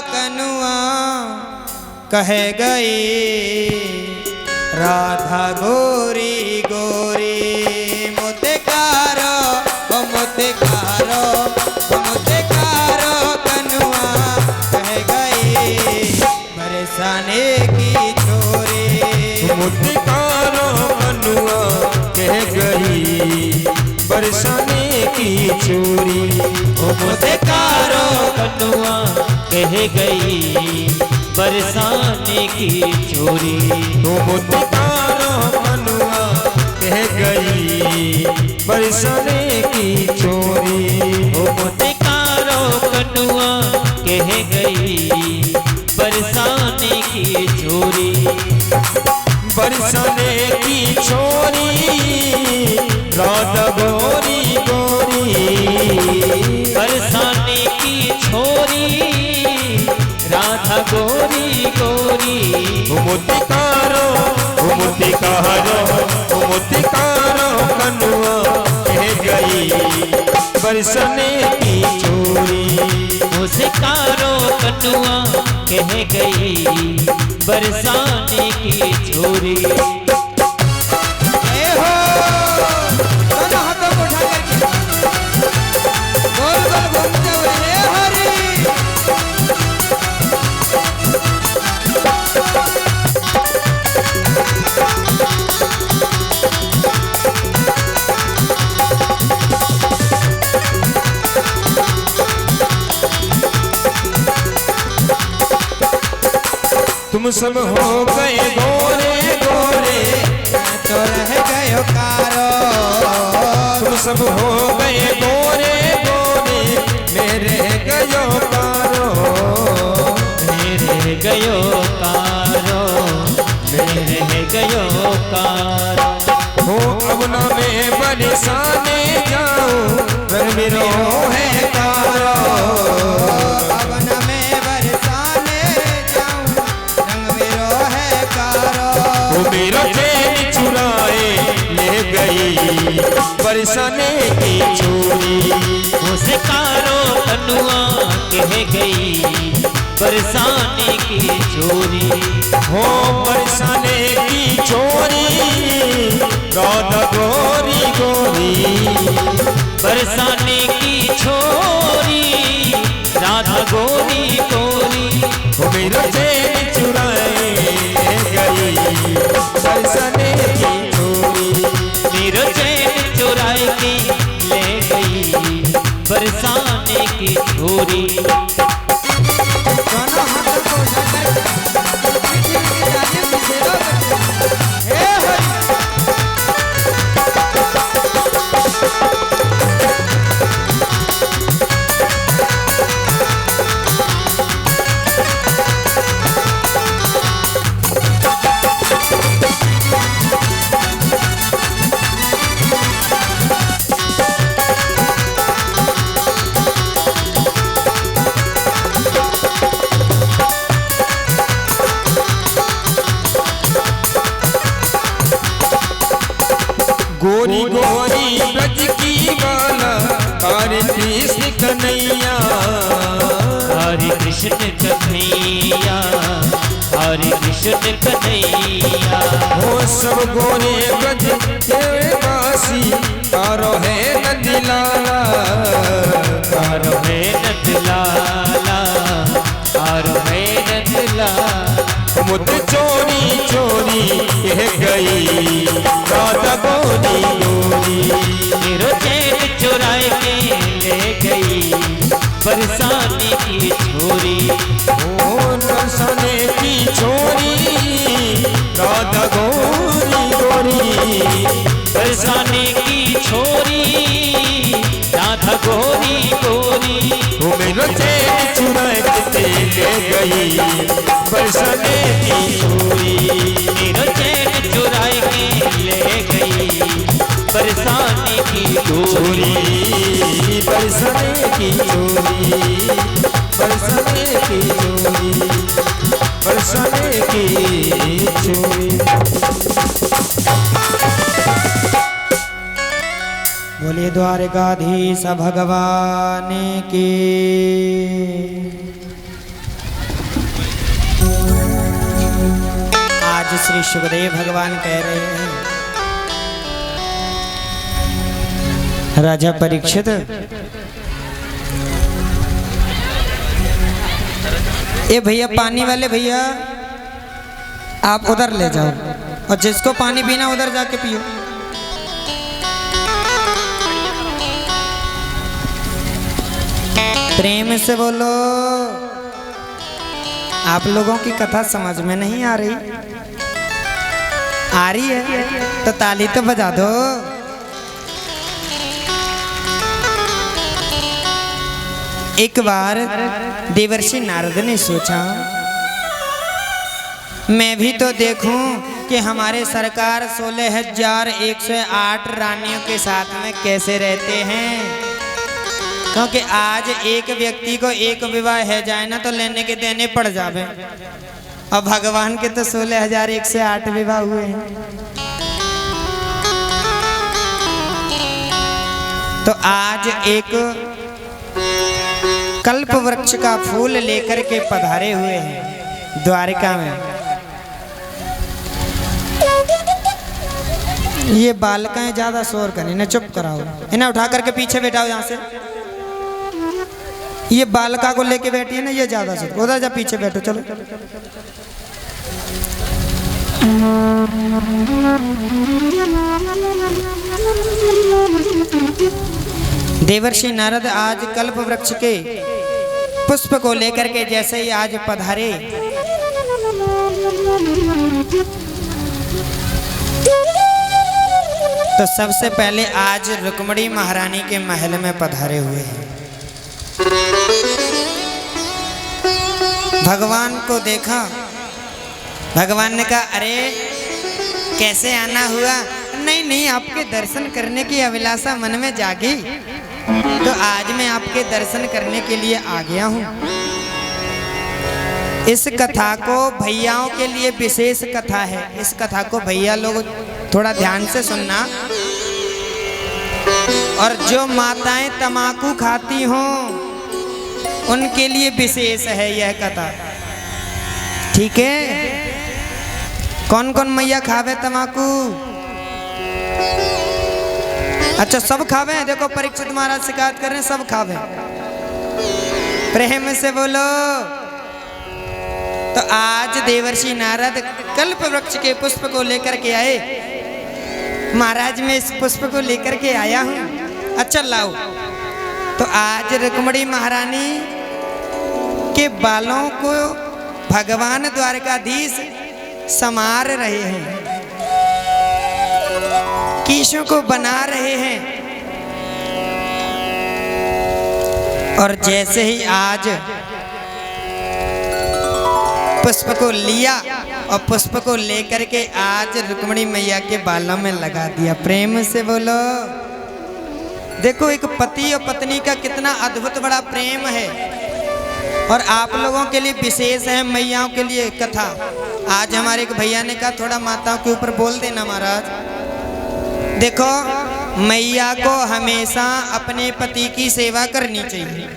कनुआ कहे गई राधा गोरी गोरी। मोते कारो कनुआ कहे गई बरसाने की छोरी। मोते कारो कनुआ कह गई बरसाने की चोरी। मोते कारो कनुआ कह गई बरसाने की चोरी। मोते कारो कनुआ कह गई बरसाने की चोरी। मोते कारो कनुआ कह गई बरसाने की चोरी। बरसाने की छोरी राधा गोरी गोरी। बरसाने की छोरी राधा गोरी गोरी। मोती कारो कनुआ कह गई बरसाने की चोरी। मुझे कारो कनुआ कह गई बरसाने की चोरी। तुम सब हो गए गोरे गोरे तो रह गयो कारो। तुम सब हो गए गोरे गोरे मेरे गयो कारो। बरसाने जाऊं रंग बिरो है तारा। अब न मैं बरसाने जाऊं रंग बिरो है कारो। वो मेरा चैन चुराए ले गई बरसाने की छोरी। मुस्कारो तनुआ कह गई बरसाने की छोरी। हो बरसाने की छोरी राधा गोरी गोरी। बरसाने की छोरी राधा गोरी गोरी। वो मेरा चैन चुराए ले गई बरसाने की छोरी। मेरो चैन चुराए के ले गई बरसाने की छोरी। दोनों हाथों को उठाकर पीछे की जाने पीछे रो। हे हरि गोरी गोरी ब्रज की बाला हरे कृष्ण कन्हैया। हरे कृष्ण कन्हैया हरे कृष्ण कन्हैया। वो सब गोरे ब्रज के वासी तारो है नंदलाला। तारो है नंदलाला तारो है नंदलाला। मुझ चोरी चोरी कह गई राधा गोरी गोरी। मेरो चैन चुराए के ले गई बरसाने की छोरी। ओ बरसाने की छोरी राधा गोरी गोरी। बरसाने की छोरी राधा गोरी गोरी। वो मेरा चैन चुराए के ले गई बरसाने की छोरी। मेरो चैन चुराए के ले गई बरसाने की छोरी। बरसाने की छोरी बरसाने की छोरी बरसाने की छोरी। बोले द्वारकाधीश भगवान की। आज श्री सुखदेव भगवान कह रहे हैं राजा परीक्षित, ए भैया पानी वाले भैया आप उधर ले जाओ और जिसको पानी पीना उधर जाके पियो। प्रेम से बोलो। आप लोगों की कथा समझ में नहीं आ रही? आ रही है तो ताली तो बजा दो। एक बार देवर्षि नारद ने सोचा मैं भी तो देखूं कि हमारे सरकार 16,108 रानियों के साथ में कैसे रहते हैं, क्योंकि आज एक व्यक्ति को एक विवाह है जाए ना तो लेने के देने पड़ जावे, और भगवान के तो 16,108 विवाह हुए हैं। तो आज एक कल्प वृक्ष का फूल लेकर के पधारे हुए हैं द्वारिका में। ये बालिकाएं ज्यादा शोर करें, इन्हें चुप कराओ, इन्हें उठा करके पीछे बैठाओ यहाँ से। ये बालिका को लेके बैठी है ना, ये ज्यादा शोर, उधर जा पीछे बैठो। चलो देवर्षि नारद आज कल्प वृक्ष के पुष्प को लेकर के जैसे ही आज पधारे, तो सबसे पहले आज रुक्मणी महारानी के महल में पधारे हुए हैं। भगवान को देखा, भगवान ने कहा अरे कैसे आना हुआ? नहीं नहीं, आपके दर्शन करने की अभिलाषा मन में जागी, तो आज मैं आपके दर्शन करने के लिए आ गया हूँ। इस कथा को भैयाओं के लिए विशेष कथा है। इस कथा को भैया लोग थोड़ा ध्यान से सुनना। और जो माताएं तम्बाकू खाती हों उनके लिए विशेष है यह कथा, ठीक है। कौन कौन मैया खावे तम्बाकू? अच्छा, सब खावे। देखो परीक्षित महाराज शिकायत कर रहे हैं, सब खावे। प्रेम से बोलो। तो आज देवर्षि नारद कल्प वृक्ष के पुष्प को लेकर के आए। महाराज मैं इस पुष्प को लेकर के आया हूँ। अच्छा लाओ। तो आज रुक्मिणी महारानी के बालों को भगवान द्वारकाधीश समार रहे हैं, कीशों को बना रहे हैं। और जैसे ही आज पुष्प को लिया और पुष्प को लेकर के आज रुक्मिणी मैया के बालों में लगा दिया। प्रेम से बोलो। देखो एक पति और पत्नी का कितना अद्भुत बड़ा प्रेम है। और आप लोगों के लिए विशेष है, मैयाओं के लिए कथा। आज हमारे एक भैया ने कहा थोड़ा माताओं के ऊपर बोल देना महाराज। देखो मैया को हमेशा अपने पति की सेवा करनी चाहिए।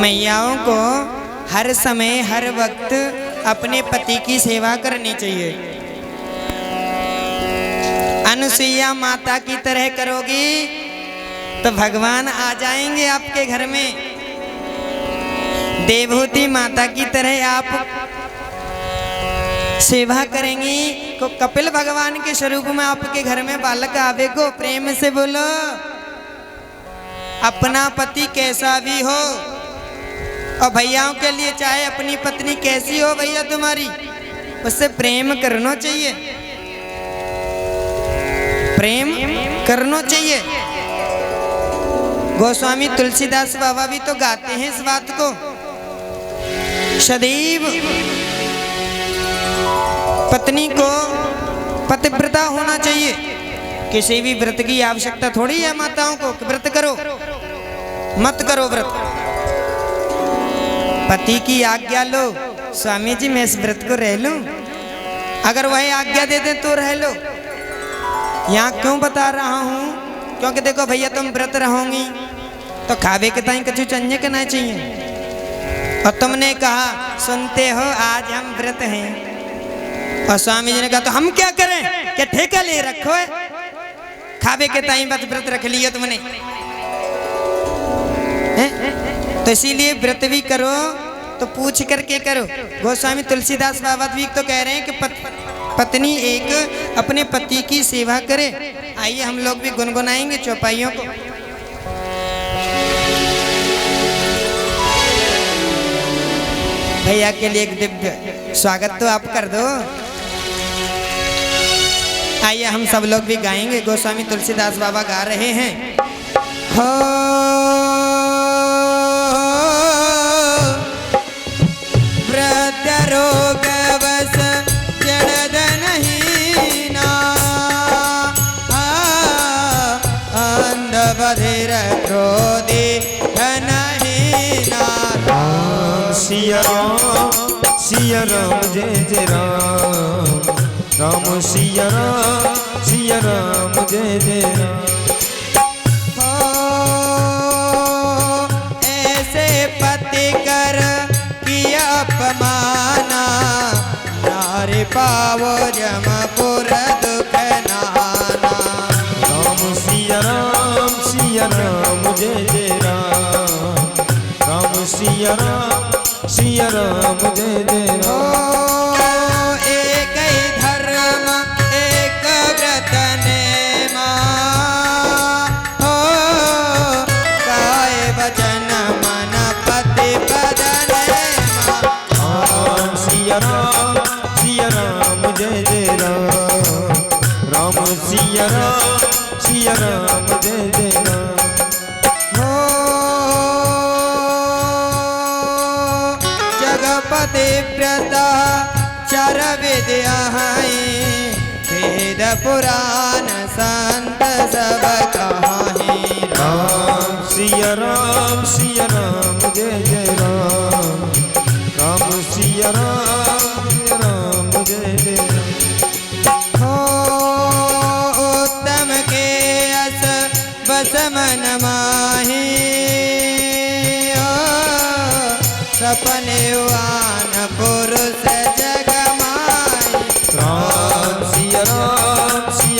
मैयाओं को हर समय हर वक्त अपने पति की सेवा करनी चाहिए। अनुसुईया माता की तरह करोगी तो भगवान आ जाएंगे आपके घर में। देवहूति माता की तरह आप सेवा करेंगी तो कपिल भगवान के स्वरूप में आपके घर में बालक आवेगो। प्रेम से बोलो। अपना पति कैसा भी हो, और भैयाओं के लिए चाहे अपनी पत्नी कैसी हो भैया तुम्हारी, उससे प्रेम करना चाहिए, प्रेम करना चाहिए। गोस्वामी तुलसीदास बाबा भी तो गाते हैं इस बात को। सदैव पत्नी को पतिव्रता होना चाहिए। किसी भी व्रत की आवश्यकता थोड़ी है माताओं को कि व्रत करो, मत करो व्रत। पति की आज्ञा लो, स्वामी जी मैं इस व्रत को रह लूं, अगर वही आज्ञा दे दे तो रह लो। यहाँ क्यों बता रहा हूँ, क्योंकि देखो भैया तुम व्रत रहोगी तो खावे के ताई कछु चंजे करना चाहिए। और तुमने कहा सुनते हो आज हम व्रत हैं, और स्वामी जी ने कहा तो हम क्या करें, क्या ठेका ले रखो है, खावे के ताई बस व्रत रख लिया तुमने। तो इसीलिए व्रत भी करो तो पूछ करके करो। गोस्वामी तुलसीदास बाबा भी तो कह रहे हैं कि पत्नी एक अपने पति की सेवा करे। आइए हम लोग भी गुनगुनाएंगे चौपाइयों को। भैया के लिए एक दिव्य स्वागत तो आप कर दो। आइए हम सब लोग भी गाएंगे। गोस्वामी तुलसीदास बाबा गा रहे हैं। हो रोग बस जड़दनहीना अंध बधिर क्रोधी धनहीना। सिया राम जय जय राम, राम सिया राम जय जय राम। ऐसे पति कर किया अपमाना, नारे पावो जमपुर दुख नाना। राम सिया राम जय जय राम, राम सिया राम जय जय राम। एक ही धर्म एक व्रत नेमा, हो काय वचन मन पति पद नेमा। सिया राम जय जय राम, राम सिया राम जय जय राम। जगपति पुराण संत सब कहाहे राम सिया राम जय जय राम। राम सिया राम जय जय राम। हो उत्तम के अस बस मन माही सपने आन पुरुष जग माही राम सिया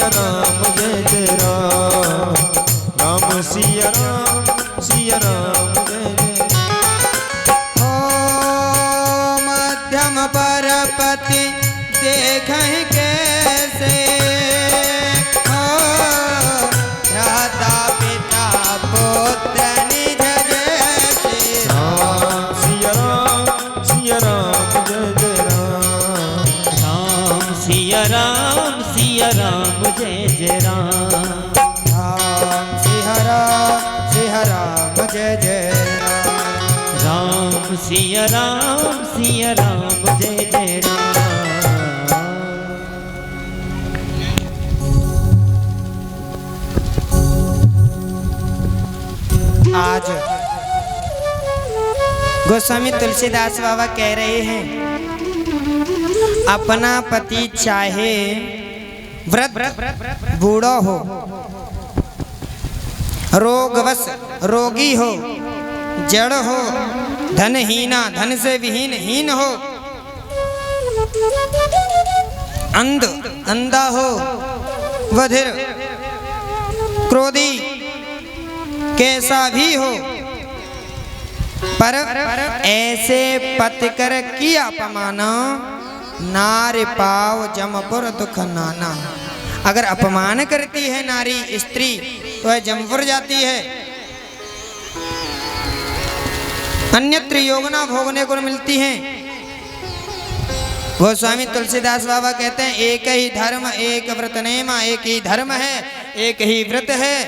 राम जय जय राम। राम सिया राम जय जय हो मध्यम परपति देखें कैसे हो भ्राता पिता पुत्र निज जैसे राम सिया राम जय जय राम। राम सिया राम जय जय राम। राम सिया राम जय जय राम। राम सिया राम जय जय राम। आज गोस्वामी तुलसीदास बाबा कह रहे हैं अपना पति चाहे वृद्ध बूढ़ा हो, रोगवश रोगी हो, जड़ हो, धनहीना धन से विहीन हीन हो, अंधा हो, बधिर क्रोधी कैसा भी हो, पर ऐसे पतिकर की अपमाना नारी पाव जमपुर दुख नाना। अगर अपमान करती है नारी स्त्री तो वह जमपुर जाती है, अन्यत्र योगना भोगने को मिलती हैं। वो स्वामी तुलसीदास बाबा कहते हैं एक ही धर्म एक व्रत नेमा, एक ही धर्म है एक ही व्रत है।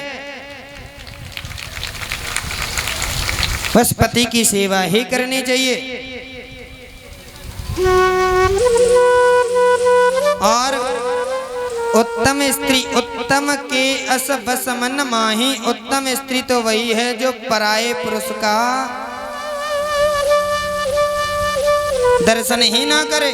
बस पति की सेवा ही करनी चाहिए और उत्तम स्त्री उत्तम के अस बस मन माही। उत्तम स्त्री तो वही है जो पराये पुरुष का दर्शन ही ना करे।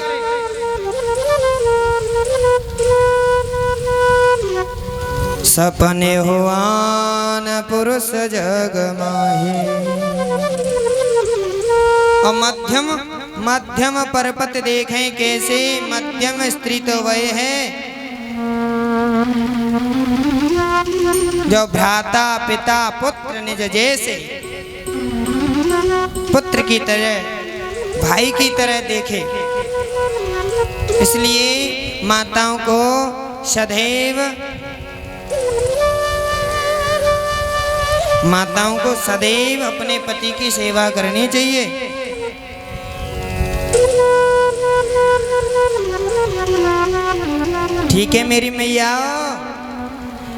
सपने हुआन पुरुष जग माही। और मध्यम परपत देखें कैसे, मध्यम स्त्री तो वह है जो भ्राता पिता पुत्र निज जैसे, पुत्र की तरह भाई की तरह देखे। इसलिए माताओं को सदैव अपने पति की सेवा करनी चाहिए। ठीक है मेरी मैया,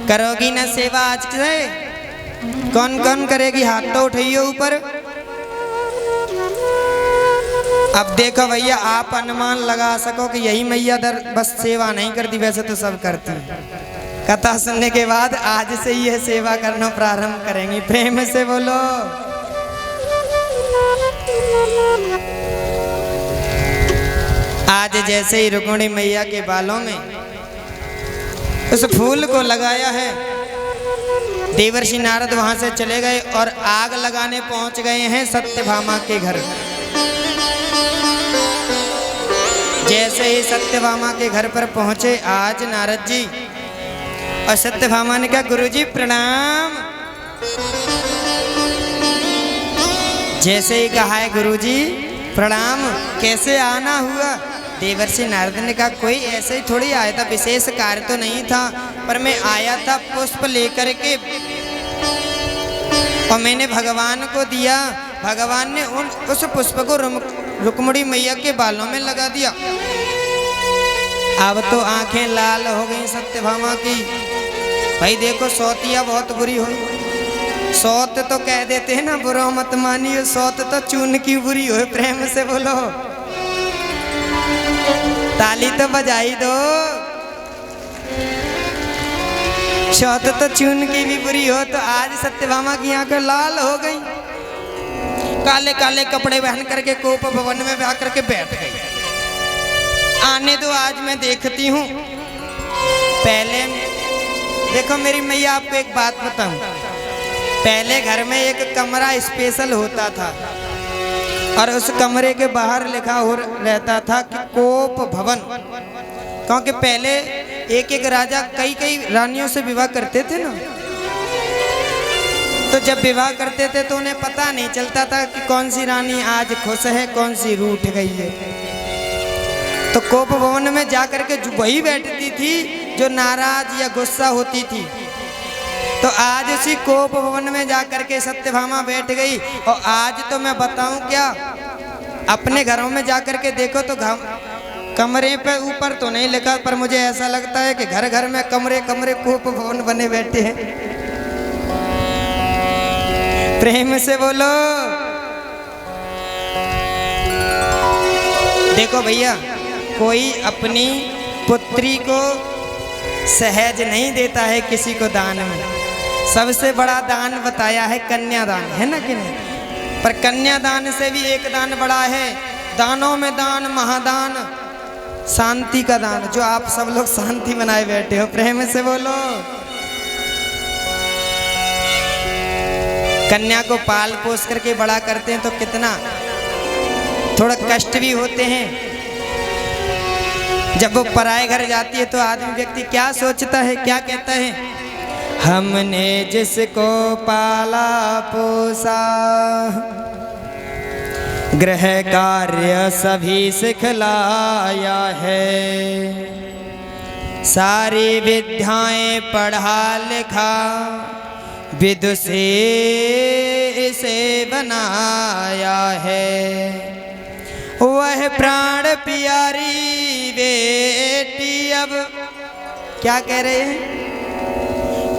करोगी ना सेवा आज से? कौन कौन करेगी? हाथ तो उठाइए ऊपर। अब देखो भैया, आप अनुमान लगा सको कि यही मैया बस सेवा नहीं करती, वैसे तो सब करती। कथा सुनने के बाद आज से ही सेवा करना प्रारंभ करेंगी। प्रेम से बोलो। आज जैसे ही रुक्मिणी मैया के बालों में उस फूल को लगाया है, देवर्षि नारद वहां से चले गए और आग लगाने पहुंच गए हैं सत्यभामा के घर। जैसे ही सत्यभामा के घर पर पहुंचे आज नारद जी, और सत्यभामा ने कहा गुरुजी प्रणाम। जैसे ही कहा है गुरुजी प्रणाम, कैसे आना हुआ? देवर्षि नारद ने कहा कोई ऐसे ही थोड़ी आया था, विशेष कार्य तो नहीं था, पर मैं आया था पुष्प लेकर के और मैंने भगवान को दिया। भगवान ने उस पुष्प को रुक्मिणी मैया के बालों में लगा दिया। अब तो आंखें लाल हो गई सत्यभामा की। भाई देखो सौतिया बहुत बुरी हुई। सौत तो कह देते हैं ना, बुरा मत मानिए, सौत तो चून की बुरी हो। प्रेम से बोलो, ताली तो बजाई दो। शौत तो चून की भी बुरी हो, तो आज सत्यभामा की आंखें लाल हो गई। काले काले कपड़े पहन करके कोप भवन में जा करके बैठ गई। आने दो, आज मैं देखती हूँ। पहले देखो मेरी मैया, आपको एक बात बताऊं। पहले घर में एक कमरा स्पेशल होता था और उस कमरे के बाहर लिखा हो रहता था कि कोप भवन, क्योंकि पहले एक एक राजा कई कई रानियों से विवाह करते थे ना। तो जब विवाह करते थे तो उन्हें पता नहीं चलता था कि कौन सी रानी आज खुश है, कौन सी रूठ गई है। तो कोप भवन में जाकर के वही बैठती थी जो नाराज या गुस्सा होती थी। तो आज उसी कोप भवन में जाकर के सत्यभामा बैठ गई। और आज तो मैं बताऊं क्या, अपने घरों में जाकर के देखो तो कमरे पे ऊपर तो नहीं लिखा, पर मुझे ऐसा लगता है कि घर घर में कमरे कमरे कोप भवन बने बैठे हैं। प्रेम से बोलो। देखो भैया, कोई अपनी पुत्री को सहज नहीं देता है किसी को दान में। सबसे बड़ा दान बताया है कन्यादान, है ना कि नहीं? पर कन्यादान से भी एक दान बड़ा है। दानों में दान महादान, शांति का दान, जो आप सब लोग शांति बनाए बैठे हो। प्रेम से बोलो। कन्या को पाल पोस करके बड़ा करते हैं तो कितना थोड़ा कष्ट भी होते हैं। जब वो पराए घर जाती है तो आदमी व्यक्ति क्या सोचता है, क्या कहता है? हमने जिसको पाला पोसा, गृह कार्य सभी सिखलाया है, सारी विद्याएं पढ़ा लिखा विदुषी से बनाया है। वह प्राण प्यारी बेटी, अब क्या कह रहे हैं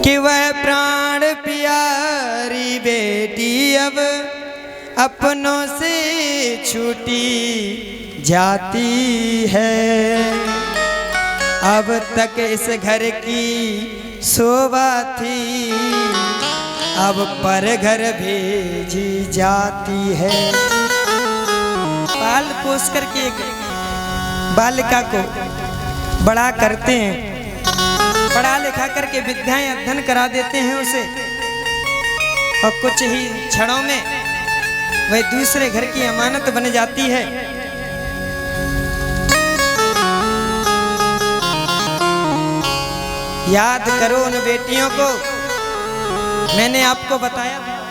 कि वह प्राण प्यारी बेटी अब अपनों से छूटी जाती है। अब तक इस घर की शोभा थी, अब पर घर भेजी जाती है। पाल पोस करके एक बालिका को बड़ा करते हैं, पढ़ा लिखा करके विद्याएं अध्ययन करा देते हैं उसे, और कुछ ही क्षणों में वह दूसरे घर की अमानत बन जाती है। याद करो उन बेटियों को, मैंने आपको बताया था